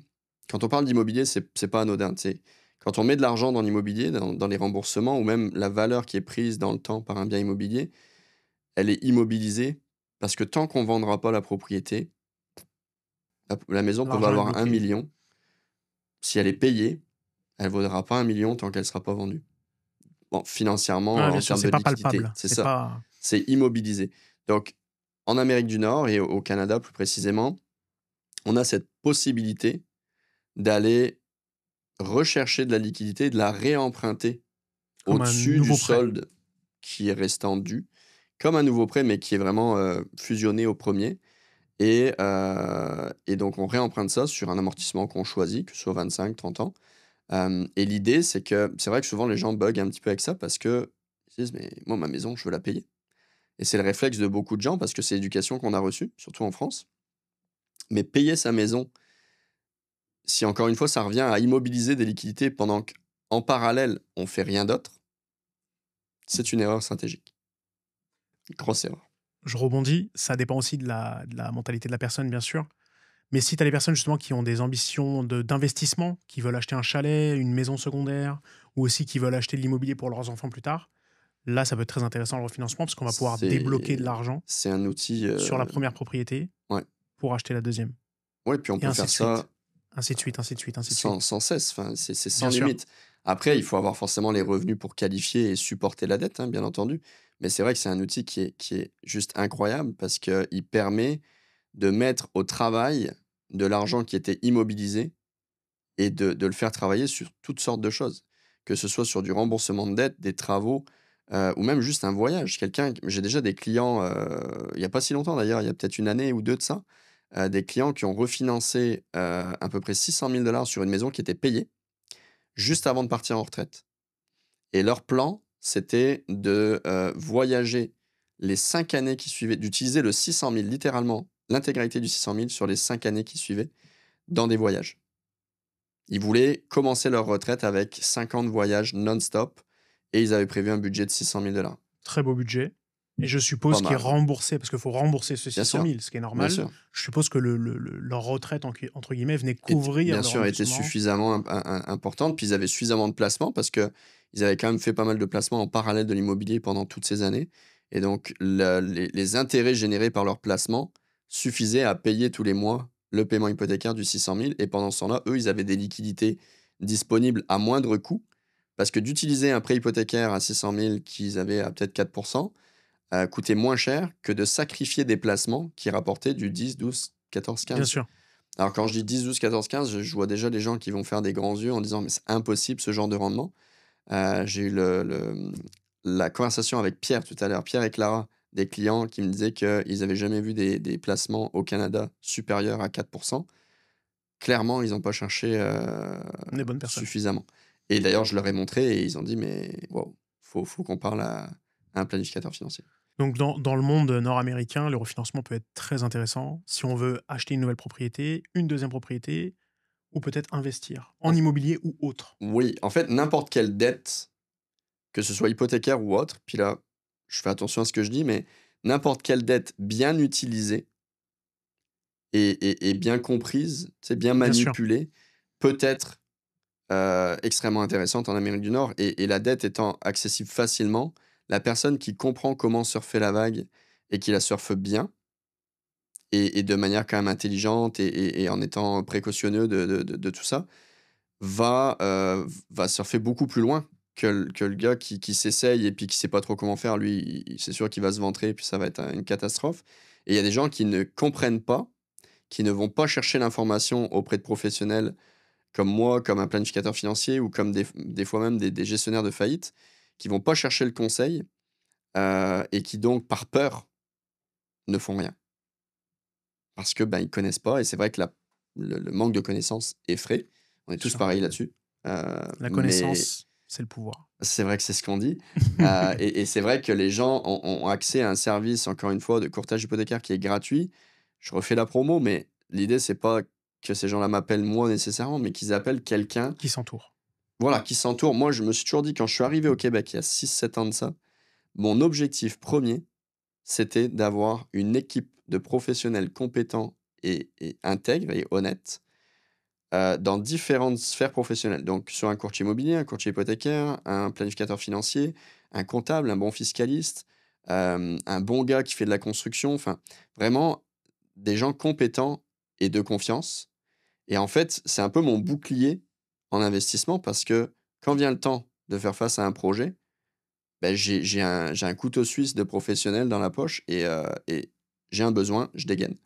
Quand on parle d'immobilier, c'est pas anodin, tu sais? Quand on met de l'argent dans l'immobilier, dans les remboursements ou même la valeur qui est prise dans le temps par un bien immobilier, elle est immobilisée parce que tant qu'on vendra pas la propriété, la maison peut L'argent est valoir un bloqué. million. Si elle est payée, elle vaudra pas 1 million tant qu'elle sera pas vendue. Bon, financièrement, Ouais, bien en sûr, termes c'est de pas liquidité, palpable, c'est c'est ça, pas c'est immobilisé. Donc en Amérique du Nord et au Canada plus précisément, on a cette possibilité d'aller rechercher de la liquidité, de la réemprunter comme un au-dessus du nouveau prêt. solde qui est restant dû, comme un nouveau prêt, mais qui est vraiment, fusionné au premier. Et donc on réemprunte ça sur un amortissement qu'on choisit, que ce soit 25, 30 ans. Et l'idée, c'est vrai que souvent les gens bug un petit peu avec ça parce qu'ils se disent: «Mais moi, ma maison, je veux la payer». Et c'est le réflexe de beaucoup de gens parce que c'est l'éducation qu'on a reçue, surtout en France. Mais payer sa maison, si encore une fois ça revient à immobiliser des liquidités pendant qu'en parallèle, on fait rien d'autre, c'est une erreur stratégique. Grosse erreur. Je rebondis, ça dépend aussi de la mentalité de la personne, bien sûr. Mais si tu as des personnes justement qui ont des ambitions d'investissement, qui veulent acheter un chalet, une maison secondaire, ou aussi qui veulent acheter de l'immobilier pour leurs enfants plus tard, là, ça peut être très intéressant le refinancement parce qu'on va pouvoir débloquer de C'est l'argent c'est un outil, sur la première propriété ouais. pour acheter la deuxième. Ouais, puis on Et peut ainsi faire de suite. ça Ainsi de suite, ainsi de suite, ainsi de suite. sans cesse, enfin, c'est sans Bien sûr. limite. Après, il faut avoir forcément les revenus pour qualifier et supporter la dette, hein, bien entendu. Mais c'est vrai que c'est un outil qui est juste incroyable parce qu'il permet de mettre au travail de l'argent qui était immobilisé et de le faire travailler sur toutes sortes de choses. Que ce soit sur du remboursement de dette, des travaux, ou même juste un voyage. J'ai déjà des clients, il y a pas si longtemps d'ailleurs, il y a peut-être une année ou 2 de ça, des clients qui ont refinancé, à peu près 600 000 sur une maison qui était payée, juste avant de partir en retraite. Et leur plan, c'était de, voyager les 5 années qui suivaient, d'utiliser le 600 000 littéralement, l'intégralité du 600 000 sur les 5 années qui suivaient, dans des voyages. Ils voulaient commencer leur retraite avec 50 voyages non-stop et ils avaient prévu un budget de 600 000 $. Très beau budget. Et je Pas suppose qu'il est mal, hein. remboursé, parce qu'il faut rembourser ce Bien 600 sûr, 000, ce qui est bien normal. sûr. Je suppose que leur retraite, entre guillemets, venait couvrir Bien le sûr, était remboursement. suffisamment importante. Puis ils avaient suffisamment de placements parce que ils avaient quand même fait pas mal de placements en parallèle de l'immobilier pendant toutes ces années. Et donc, les intérêts générés par leurs placements suffisaient à payer tous les mois le paiement hypothécaire du 600 000. Et pendant ce temps-là, eux, ils avaient des liquidités disponibles à moindre coût. Parce que d'utiliser un prêt hypothécaire à 600 000 qu'ils avaient à peut-être 4%, coûtait moins cher que de sacrifier des placements qui rapportaient du 10, 12, 14, Bien 15. sûr. Alors quand je dis 10, 12, 14, 15, je vois déjà les gens qui vont faire des grands yeux en disant: «Mais c'est impossible ce genre de rendement». J'ai eu la conversation avec Pierre tout à l'heure, Pierre et Clara, des clients qui me disaient qu'ils avaient jamais vu des placements au Canada supérieurs à 4. Clairement, ils ont pas cherché, Des bonnes personnes. suffisamment. Et d'ailleurs, je leur ai montré et ils ont dit: «Mais waouh, faut qu'on parle à un planificateur financier». Donc, dans le monde nord-américain, le refinancement peut être très intéressant si on veut acheter une nouvelle propriété, une deuxième propriété, ou peut-être investir en En immobilier ou autre. Oui, en fait, n'importe quelle dette, que ce soit hypothécaire ou autre, puis là, je fais attention à ce que je dis, mais n'importe quelle dette bien utilisée et bien comprise, c'est bien Bien sûr. manipulée, peut être, extrêmement intéressante en Amérique du Nord et la dette étant accessible facilement, la personne qui comprend comment surfer la vague et qui la surfe bien et de manière quand même intelligente et en étant précautionneux de tout ça, va surfer beaucoup plus loin que le gars qui s'essaye et puis qui sait pas trop comment faire. Lui, c'est sûr qu'il va se ventrer et puis ça va être une catastrophe. Et il y a des gens qui ne comprennent pas, qui ne vont pas chercher l'information auprès de professionnels comme moi, comme un planificateur financier ou comme des fois même des gestionnaires de faillite, qui vont pas chercher le conseil et qui donc, par peur, ne font rien. Parce que, ben, ils connaissent pas et c'est vrai que le manque de connaissances effraie. On est Bien tous sûr. pareils là-dessus. La Mais connaissance, c'est le pouvoir. c'est vrai que c'est ce qu'on dit. Et c'est vrai que les gens ont accès à un service, encore une fois, de courtage hypothécaire qui est gratuit. Je refais la promo, mais l'idée, c'est pas que ces gens-là m'appellent moi nécessairement, mais qu'ils appellent quelqu'un, Qui s'entoure. voilà, qui s'entoure. Moi, je me suis toujours dit, quand je suis arrivé au Québec il y a 6, 7 ans de ça, mon objectif premier, c'était d'avoir une équipe de professionnels compétents et intègres et honnêtes dans différentes sphères professionnelles. Donc, sur un courtier immobilier, un courtier hypothécaire, un planificateur financier, un comptable, un bon fiscaliste, un bon gars qui fait de la construction. Enfin, vraiment des gens compétents et de confiance. Et en fait, c'est un peu mon bouclier en investissement parce que quand vient le temps de faire face à un projet, ben, j'ai un couteau suisse de professionnel dans la poche et j'ai un besoin, je dégaine.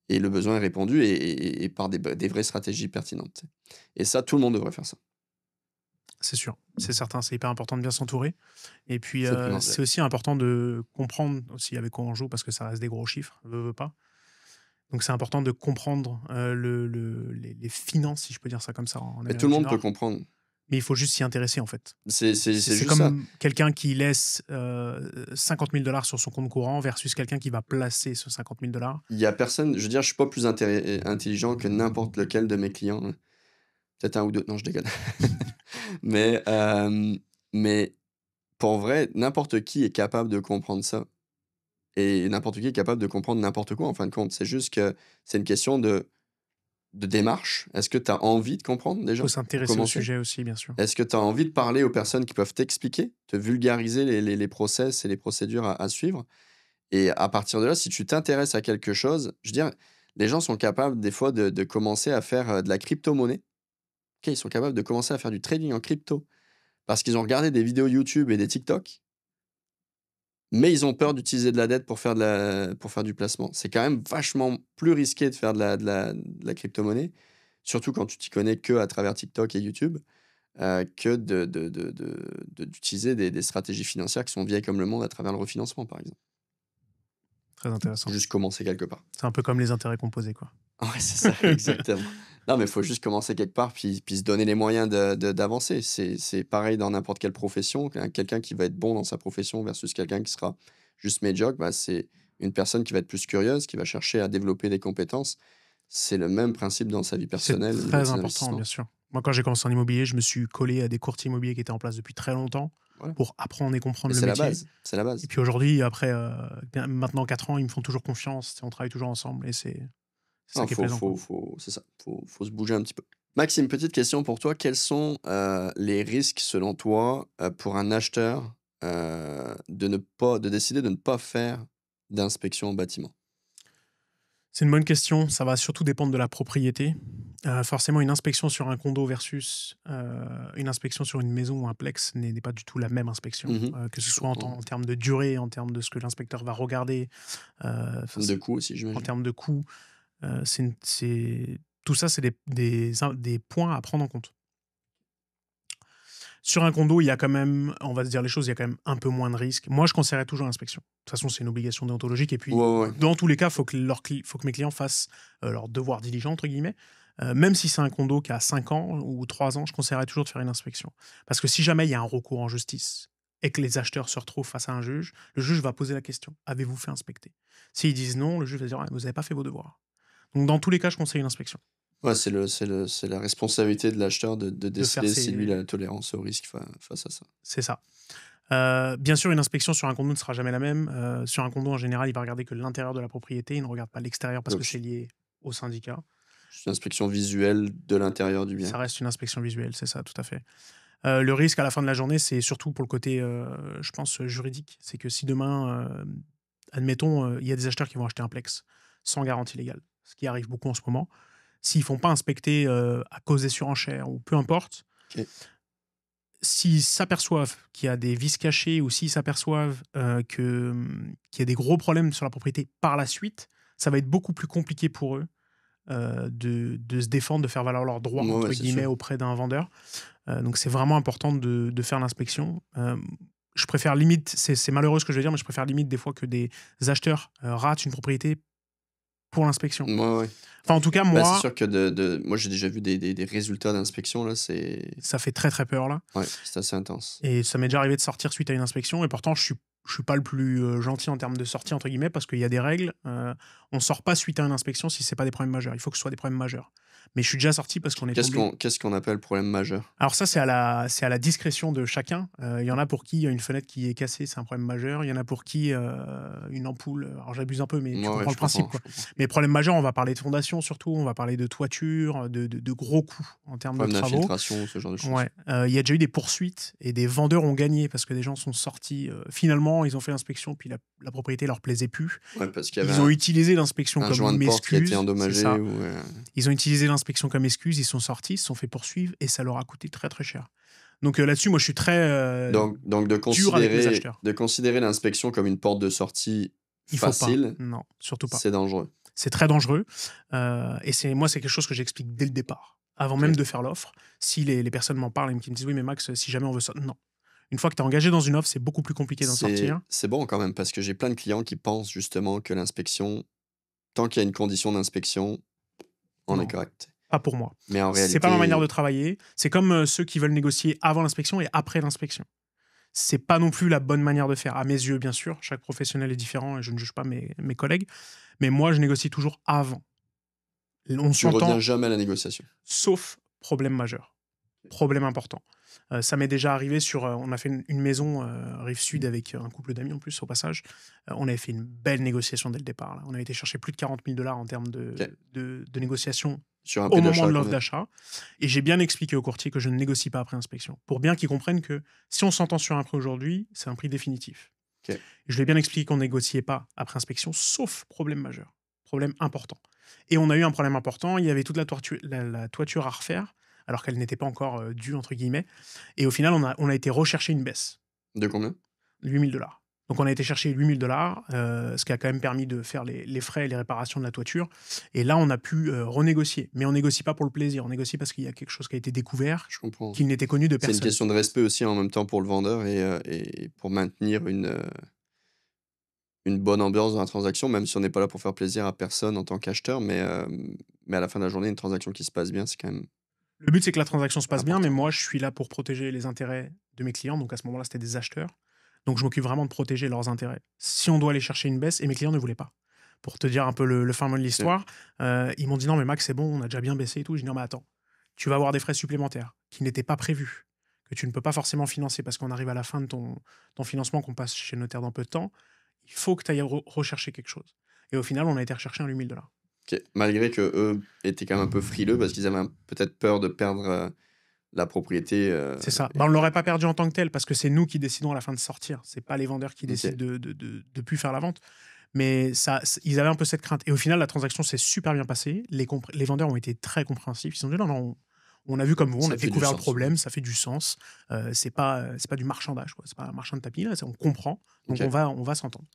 Et le besoin est répondu et par des vraies stratégies pertinentes, tu sais. Et ça, tout le monde devrait faire ça. C'est sûr, c'est certain, c'est hyper important de bien s'entourer. Et puis, C'est primordial. c'est aussi important de comprendre aussi avec quoi on joue parce que ça reste des gros chiffres, veut pas. Donc, c'est important de comprendre les finances, si je peux dire ça comme ça, en Mais tout le Amérique du monde peut Nord. comprendre. Mais il faut juste s'y intéresser, en fait. C'est C'est c'est juste ça. comme quelqu'un qui laisse 50 000 $ sur son compte courant versus quelqu'un qui va placer ce 50 000 $. Il y a personne, je veux dire, je suis pas plus intelligent que n'importe lequel de mes clients, là. Peut-être un ou 2. Non, je déconne. Mais, mais pour vrai, n'importe qui est capable de comprendre ça. et n'importe qui est capable de comprendre n'importe quoi, en fin de compte. C'est juste que c'est une question de démarche. Est-ce que tu as envie de comprendre Il faut déjà, pour s'intéresser au commencer? sujet aussi, bien sûr. Est-ce que tu as envie de parler aux personnes qui peuvent t'expliquer, te vulgariser les process et les procédures à suivre? Et à partir de là, si tu t'intéresses à quelque chose, je veux dire, les gens sont capables des fois de commencer à faire, de la crypto-monnaie. OK, ils sont capables de commencer à faire du trading en crypto parce qu'ils ont regardé des vidéos YouTube et des TikTok, mais ils ont peur d'utiliser de la dette pour faire du placement. C'est quand même vachement plus risqué de faire de la crypto-monnaie, surtout quand tu t'y connais que à travers TikTok et YouTube, que d'utiliser des stratégies financières qui sont vieilles comme le monde à travers le refinancement, par exemple. Très intéressant. Juste commencer quelque part. C'est un peu comme les intérêts composés, quoi. Ouais, c'est ça, exactement. Non, mais il faut juste commencer quelque part, puis se donner les moyens d'avancer. C'est pareil dans n'importe quelle profession. Quelqu'un qui va être bon dans sa profession versus quelqu'un qui sera juste médiocre, bah, c'est une personne qui va être plus curieuse, qui va chercher à développer des compétences. C'est le même principe dans sa vie C'est personnelle au niveau de très ses important, bien investissements. sûr. Moi, quand j'ai commencé en immobilier, je me suis collé à des courtiers immobiliers qui étaient en place depuis très longtemps Voilà. pour apprendre et Mais comprendre le c'est la métier. base. C'est la Et base. puis aujourd'hui, après maintenant 4 ans, ils me font toujours confiance. On travaille toujours ensemble et c'est ça Non, qui est plaisant, quoi. c'est ça. Faut se bouger un petit peu. Maxime, petite question pour toi. Quels sont les risques, selon toi, pour un acheteur de décider de ne pas faire d'inspection au bâtiment? C'est une bonne question. Ça va surtout dépendre de la propriété. Forcément, une inspection sur un condo versus une inspection sur une maison ou un plex n'est pas du tout la même inspection. Mhm. Que ce Je soit comprends. en termes de durée, en termes de ce que l'inspecteur va regarder, enfin, De coût aussi, en j'imagine. termes de coût. Tout ça, c'est des points à prendre en compte. Sur un condo, il y a quand même, on va se dire les choses, il y a quand même un peu moins de risques. Moi, je conseillerais toujours l'inspection. De toute façon, c'est une obligation déontologique. Et Ouais, puis, ouais, ouais. dans tous les cas, il faut que mes clients fassent leur devoir diligent, entre guillemets. Même si c'est un condo qui a 5 ans ou 3 ans, je conseillerais toujours de faire une inspection. Parce que si jamais il y a un recours en justice et que les acheteurs se retrouvent face à un juge, le juge va poser la question: avez-vous fait inspecter? S'ils disent non, le juge va dire: ouais, vous n'avez pas fait vos devoirs. Donc, dans tous les cas, je conseille une inspection. Ouais, c'est la responsabilité de l'acheteur de De faire décider si lui, il a ses. la tolérance au risque face à ça. C'est ça. Bien sûr, une inspection sur un condo ne sera jamais la même. Sur un condo, en général, il va regarder que l'intérieur de la propriété. Il ne regarde pas l'extérieur parce que Donc, c'est lié au syndicat. c'est une inspection visuelle de l'intérieur du bien, Ça quoi. reste une inspection visuelle, c'est ça, tout à fait. Le risque à la fin de la journée, c'est surtout pour le côté, je pense, juridique. C'est que si demain, admettons, il y a des acheteurs qui vont acheter un plex sans garantie légale, ce qui arrive beaucoup en ce moment, s'ils ne font pas inspecter à cause des surenchères ou peu importe, Ok. s'ils s'aperçoivent qu'il y a des vices cachés ou s'ils s'aperçoivent qu'il y a des gros problèmes sur la propriété par la suite, ça va être beaucoup plus compliqué pour eux de se défendre, de faire valoir leurs droits, Ouais, ouais, entre c'est guillemets, sûr. auprès d'un vendeur. Donc c'est vraiment important de faire l'inspection. Je préfère limite, c'est malheureux ce que je veux dire, mais je préfère limite des fois que des acheteurs ratent une propriété pour l'inspection. Ouais, ouais. Enfin, en tout cas, Bah, c'est moi, sûr que moi, j'ai déjà vu des résultats d'inspection, là, ça fait très très peur là. ouais, c'est assez intense. Et ça m'est déjà arrivé de sortir suite à une inspection. Et pourtant, je suis pas le plus gentil en termes de sortie, entre guillemets, parce qu'il y a des règles. On sort pas suite à une inspection si c'est pas des problèmes majeurs. Il faut que ce soit des problèmes majeurs. Mais je suis déjà sorti parce qu'on est tombé. Qu'est-ce qu'on appelle problème majeur? Alors ça, c'est à la discrétion de chacun. Il y en a pour qui une fenêtre qui est cassée, c'est un problème majeur. Il y en a pour qui une ampoule, alors j'abuse un peu, mais tu Ouais, ouais, comprends le principe, je quoi. comprends. Mais problème majeur, on va parler de fondation surtout, on va parler de toiture, de gros coûts en termes de Problème travaux. d'infiltration, ce genre de choses. Ouais, il y a déjà eu des poursuites et des vendeurs ont gagné parce que des gens sont sortis. Finalement, ils ont fait l'inspection, puis la propriété leur plaisait plus. Ouais, parce qu'il y Ils avait ont utilisé l'inspection un comme joint de une porte qui a été excuse. C'est endommagé ça. ou, Ils ont utilisé l'inspection comme excuse, ils sont sortis, ils se sont fait poursuivre et ça leur a coûté très très cher. Donc là-dessus, moi, je suis très donc dur avec mes acheteurs. de considérer l'inspection comme une porte de sortie Il faut pas. facile, Non, surtout pas. c'est dangereux. C'est très dangereux. Et moi, c'est quelque chose que j'explique dès le départ. Avant même OK. de faire l'offre, si les personnes m'en parlent et qui me disent: oui, mais Max, si jamais on veut ça. Non. Une fois que tu es engagé dans une offre, c'est beaucoup plus compliqué d'en sortir. C'est bon quand même parce que j'ai plein de clients qui pensent justement que l'inspection, tant qu'il y a une condition d'inspection, on est Non, correct. pas pour moi. Mais en C'est pas ma manière de réalité, travailler. C'est comme ceux qui veulent négocier avant l'inspection et après l'inspection. C'est pas non plus la bonne manière de faire, à mes yeux, bien sûr. Chaque professionnel est différent et je ne juge pas mes collègues. Mais moi, je négocie toujours avant. On tu reviens s'entend, jamais à la négociation. sauf problème majeur. Problème important. Ça m'est déjà arrivé on a fait une maison, rive sud avec un couple d'amis en plus au passage. On avait fait une belle négociation dès le départ là. On a été chercher plus de 40 000 en termes OK. de négociation Sur un au prix moment d'achat de à l'offre combien? d'achat et j'ai bien expliqué au courtier que je ne négocie pas après inspection. Pour bien qu'ils comprennent que si on s'entend sur un prix aujourd'hui, c'est un prix définitif. OK. Je lui ai bien expliqué qu'on négociait pas après inspection, sauf problème majeur, problème important. Et on a eu un problème important, il y avait toute la toiture à refaire, alors qu'elle n'était pas encore due, entre guillemets. Et au final, on a été rechercher une baisse, De combien? 8 000 $. Donc on a été chercher 8 000 $, ce qui a quand même permis de faire les frais et les réparations de la toiture. Et là, on a pu renégocier. Mais on négocie pas pour le plaisir, on négocie parce qu'il y a quelque chose qui a été découvert, Je comprends. qui n'était connu de C'est une personne. question de respect aussi en même temps pour le vendeur et pour maintenir une bonne ambiance dans la transaction, même si on n'est pas là pour faire plaisir à personne en tant qu'acheteur, mais à la fin de la journée, une transaction qui se passe bien, c'est quand même Le but, c'est que la transaction se passe bien, mais important. moi, je suis là pour protéger les intérêts de mes clients. Donc à ce moment-là, c'était des acheteurs. Donc je m'occupe vraiment de protéger leurs intérêts. Si on doit aller chercher une baisse, et mes clients ne voulaient pas. Pour te dire un peu le fin mot de OK. l'histoire, ils m'ont dit non, mais Max, c'est bon, on a déjà bien baissé et tout. J'ai dit non, mais attends, tu vas avoir des frais supplémentaires qui n'étaient pas prévus, que tu ne peux pas forcément financer parce qu'on arrive à la fin de ton financement, qu'on passe chez le notaire dans peu de temps. Il faut que tu ailles rechercher quelque chose. Et au final, on a été rechercher un 8 000 $. OK. Malgré qu'eux étaient quand même un peu frileux parce qu'ils avaient peut-être peur de perdre la propriété. C'est ça. Bah, on ne l'aurait pas perdu en tant que tel parce que c'est nous qui décidons à la fin de sortir. C'est pas les vendeurs qui OK. décident de plus faire la vente. Mais ils avaient un peu cette crainte. Et au final, la transaction s'est super bien passée. Les vendeurs ont été très compréhensifs. Ils ont dit non, non, on a vu comme vous, on Ça a fait du découvert le sens. problème, ça fait du sens. C'est pas du marchandage, quoi. C'est pas un marchand de tapis, là, on comprend. Donc OK. on va s'entendre.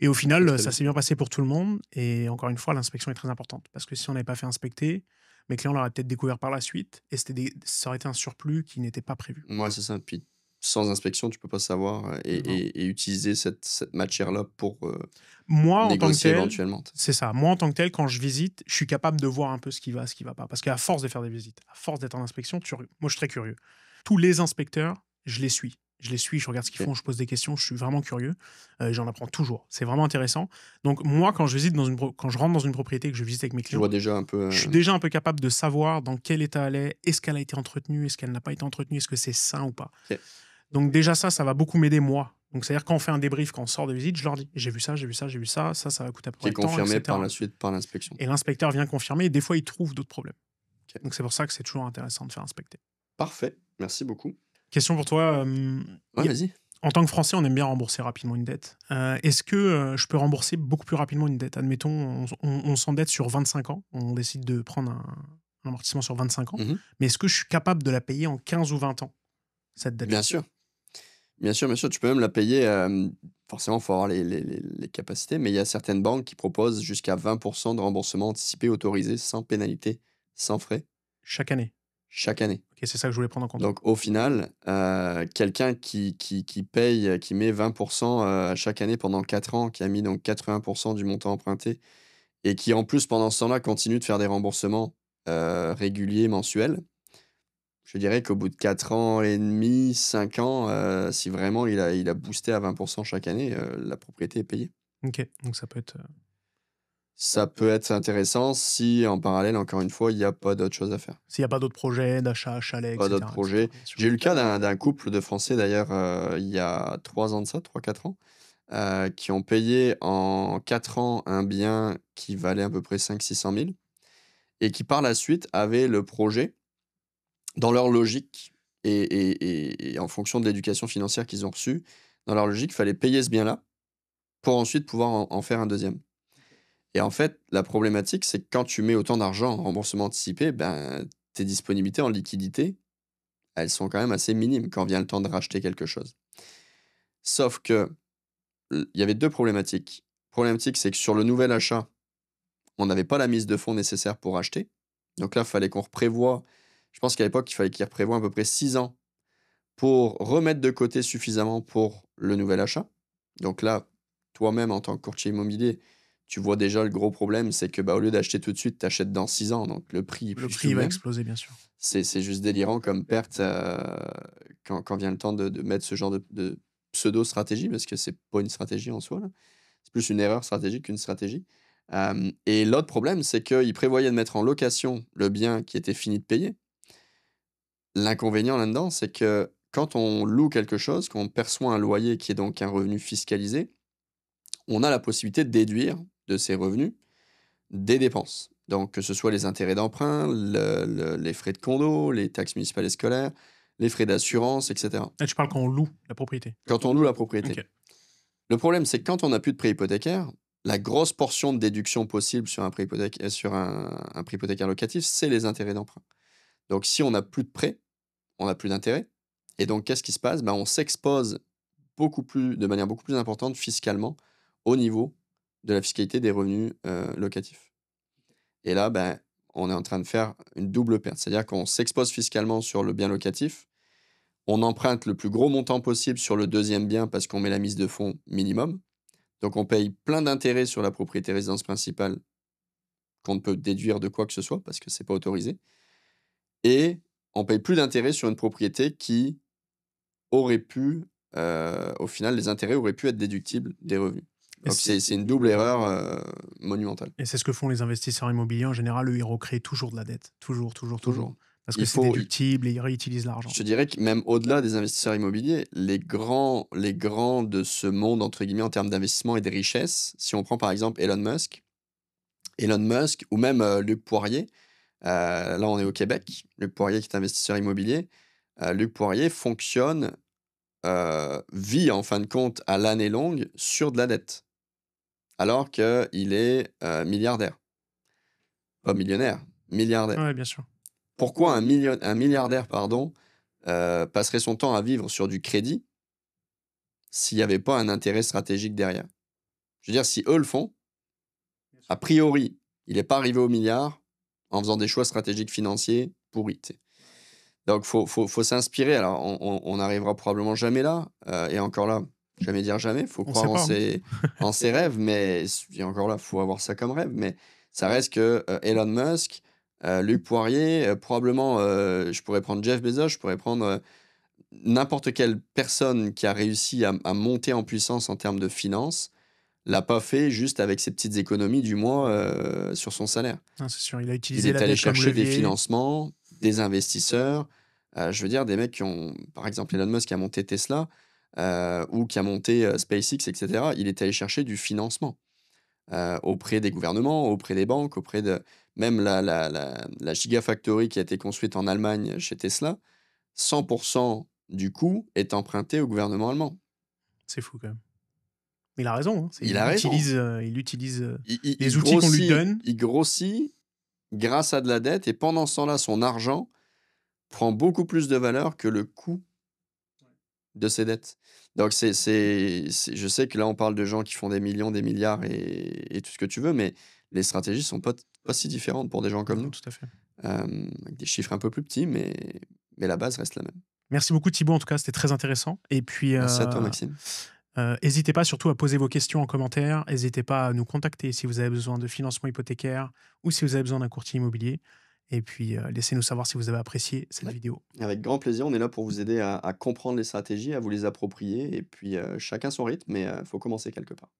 Et au Très, final, très ça bien. s'est bien passé pour tout le monde. Et encore une fois, l'inspection est très importante. Parce que si on n'avait pas fait inspecter, mes clients l'auraient peut-être découvert par la suite. Et ça aurait été un surplus qui n'était pas prévu. Mouais, c'est ça. Puis sans inspection, tu peux pas savoir, Non. et utiliser cette matière-là pour, Moi, en tant que négocier tel, éventuellement. c'est ça. Moi, en tant que tel, quand je visite, je suis capable de voir un peu ce qui va pas. Parce qu'à force de faire des visites, à force d'être en inspection, moi, je suis très curieux. Tous les inspecteurs, je les suis. Je les suis, je regarde ce qu'ils OK. font, je pose des questions, je suis vraiment curieux. J'en apprends toujours. C'est vraiment intéressant. Donc, moi, quand quand je rentre dans une propriété et que je visite avec mes Tu clients, vois déjà un peu, je suis déjà un peu capable de savoir dans quel état elle est, est-ce qu'elle a été entretenue, est-ce qu'elle n'a pas été entretenue, est-ce que c'est sain ou pas. OK, Donc déjà ça va beaucoup m'aider moi. Donc c'est-à-dire quand on fait un débrief, quand on sort de visite, je leur dis: «J'ai vu ça, j'ai vu ça, j'ai vu ça, ça va coûter à peu qui est près tant» et confirmé par cetera. la suite par l'inspection. Et l'inspecteur vient confirmer et des fois, il trouve d'autres problèmes. OK. Donc c'est pour ça que c'est toujours intéressant de faire inspecter. Parfait, merci beaucoup. Question pour toi, Ouais, vas-y. en tant que Français, on aime bien rembourser rapidement une dette. Est-ce que, je peux rembourser beaucoup plus rapidement une dette? Admettons, on s'endette sur 25 ans, on décide de prendre un amortissement sur 25 ans, Mmh. mais est-ce que je suis capable de la payer en 15 ou 20 ans, cette Bien dette-là? sûr. Bien sûr, tu peux même la payer, forcément, il faut avoir les capacités, mais il y a certaines banques qui proposent jusqu'à 20 de remboursement anticipé autorisé sans pénalité, sans frais, Chaque année? chaque année. OK, c'est ça que je voulais prendre en compte. Donc au final, quelqu'un qui paye, qui met 20 chaque année pendant 4 ans, qui a mis donc 80 du montant emprunté et qui en plus pendant ce temps-là continue de faire des remboursements, réguliers, mensuels. Je dirais qu'au bout de 4 ans et demi, 5 ans, si vraiment il a boosté à 20 chaque année, la propriété est payée. OK, donc ça peut être, Ça peut être intéressant si en parallèle, encore une fois, il y a pas d'autre chose à faire. s'il y a pas d'autres projets d'achat, chalet, Pas d'autres et cetera, projets. bien sûr. J'ai eu le cas d'un couple de Français d'ailleurs, il y a 3 ans de ça, 3 4 ans, qui ont payé en 4 ans un bien qui valait à peu près 500 000 600 000 et qui par la suite avaient le projet, dans leur logique et en fonction de l'éducation financière qu'ils ont reçue, dans leur logique, il fallait payer ce bien-là pour ensuite pouvoir en faire un deuxième. Et en fait, la problématique, c'est que quand tu mets autant d'argent en remboursement anticipé, ben, tes disponibilités en liquidité, elles sont quand même assez minimes quand vient le temps de racheter quelque chose. Sauf que, il y avait 2 problématiques. Problématique, c'est que sur le nouvel achat, on n'avait pas la mise de fonds nécessaire pour acheter. Donc là, il fallait qu'on reprévoie, je pense qu'à l'époque, il fallait qu'ils reprévoient à peu près 6 ans pour remettre de côté suffisamment pour le nouvel achat. Donc là, toi-même, en tant que courtier immobilier, tu vois déjà le gros problème, c'est que, bah, au lieu d'acheter tout de suite, tu achètes dans 6 ans, donc le prix est Le plus du tout prix le va même. exploser, bien sûr. C'est juste délirant comme perte, quand vient le temps de mettre ce genre de pseudo-stratégie, parce que c'est pas une stratégie en soi, là. C'est plus une erreur stratégique qu'une stratégie. Et l'autre problème, c'est qu'ils prévoyaient de mettre en location le bien qui était fini de payer. L'inconvénient là-dedans, c'est que quand on loue quelque chose, quand on perçoit un loyer qui est donc un revenu fiscalisé, on a la possibilité de déduire de ces revenus des dépenses. Donc, que ce soit les intérêts d'emprunt, les frais de condo, les taxes municipales et scolaires, les frais d'assurance, etc. Là, tu parles quand on loue la propriété. Quand on loue la propriété. Ok. Le problème, c'est que quand on n'a plus de prêt hypothécaire, la grosse portion de déduction possible sur un prêt un prêt hypothécaire locatif, c'est les intérêts d'emprunt. Donc, si on n'a plus de prêt, on n'a plus d'intérêt. Et donc, qu'est-ce qui se passe? On s'expose de manière beaucoup plus importante fiscalement au niveau de la fiscalité des revenus locatifs. Et là, on est en train de faire une double perte. C'est-à-dire qu'on s'expose fiscalement sur le bien locatif, on emprunte le plus gros montant possible sur le deuxième bien parce qu'on met la mise de fonds minimum. Donc, on paye plein d'intérêts sur la propriété résidence principale qu'on ne peut déduire de quoi que ce soit parce que ce n'est pas autorisé. Et on paye plus d'intérêts sur une propriété qui aurait pu, au final, les intérêts auraient pu être déductibles des revenus. Et Donc, c'est une double erreur monumentale. Et c'est ce que font les investisseurs immobiliers en général. Eux, ils recréent toujours de la dette. Toujours. Toujours. Parce que c'est déductible et ils réutilisent l'argent. Je te dirais que même au-delà des investisseurs immobiliers, les grands de ce monde, entre guillemets, en termes d'investissement et de richesse, si on prend par exemple Elon Musk ou même Luc Poirier, là on est au Québec, Luc Poirier qui est investisseur immobilier, Luc Poirier vit en fin de compte à l'année longue sur de la dette, alors qu'il est milliardaire. Pas millionnaire, milliardaire. Ouais, bien sûr. Pourquoi un milliardaire, passerait son temps à vivre sur du crédit s'il n'y avait pas un intérêt stratégique derrière? Je veux dire, si eux le font, a priori, il n'est pas arrivé au milliard en faisant des choix stratégiques financiers pourris. T'sais. Donc, faut s'inspirer. Alors, on n'arrivera probablement jamais là. Et encore là, jamais dire jamais. Il faut croire en ses rêves. Mais et encore là, il faut avoir ça comme rêve. Mais ça reste que Elon Musk, Luc Poirier, probablement, je pourrais prendre Jeff Bezos, je pourrais prendre n'importe quelle personne qui a réussi à monter en puissance en termes de finances, l'a pas fait juste avec ses petites économies du mois sur son salaire. Ah, c'est sûr, il a utilisé Il est allé dette comme chercher des levier. financements, des investisseurs. Je veux dire, des mecs qui ont, par exemple, Elon Musk qui a monté Tesla ou qui a monté SpaceX, etc. Il est allé chercher du financement auprès des gouvernements, auprès des banques, auprès de même la Gigafactory qui a été construite en Allemagne chez Tesla. 100% du coût est emprunté au gouvernement allemand. C'est fou quand même. Mais il a raison. Hein. Il a raison. Il utilise les outils qu'on lui donne. Il grossit grâce à de la dette et pendant ce temps-là, son argent prend beaucoup plus de valeur que le coût de ses dettes. Donc, je sais que là, on parle de gens qui font des millions, des milliards et tout ce que tu veux, mais les stratégies sont pas si différentes pour des gens comme nous. Tout à fait. Avec des chiffres un peu plus petits, mais la base reste la même. Merci beaucoup Thibaut, en tout cas, c'était très intéressant. Et puis, merci à toi, Maxime. N'hésitez pas surtout à poser vos questions en commentaire. N'hésitez pas à nous contacter si vous avez besoin de financement hypothécaire ou si vous avez besoin d'un courtier immobilier. Et puis, laissez-nous savoir si vous avez apprécié cette vidéo. Avec grand plaisir, on est là pour vous aider à comprendre les stratégies, à vous les approprier. Et puis, chacun son rythme, mais il faut commencer quelque part.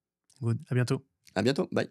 Good. À bientôt. À bientôt. Bye.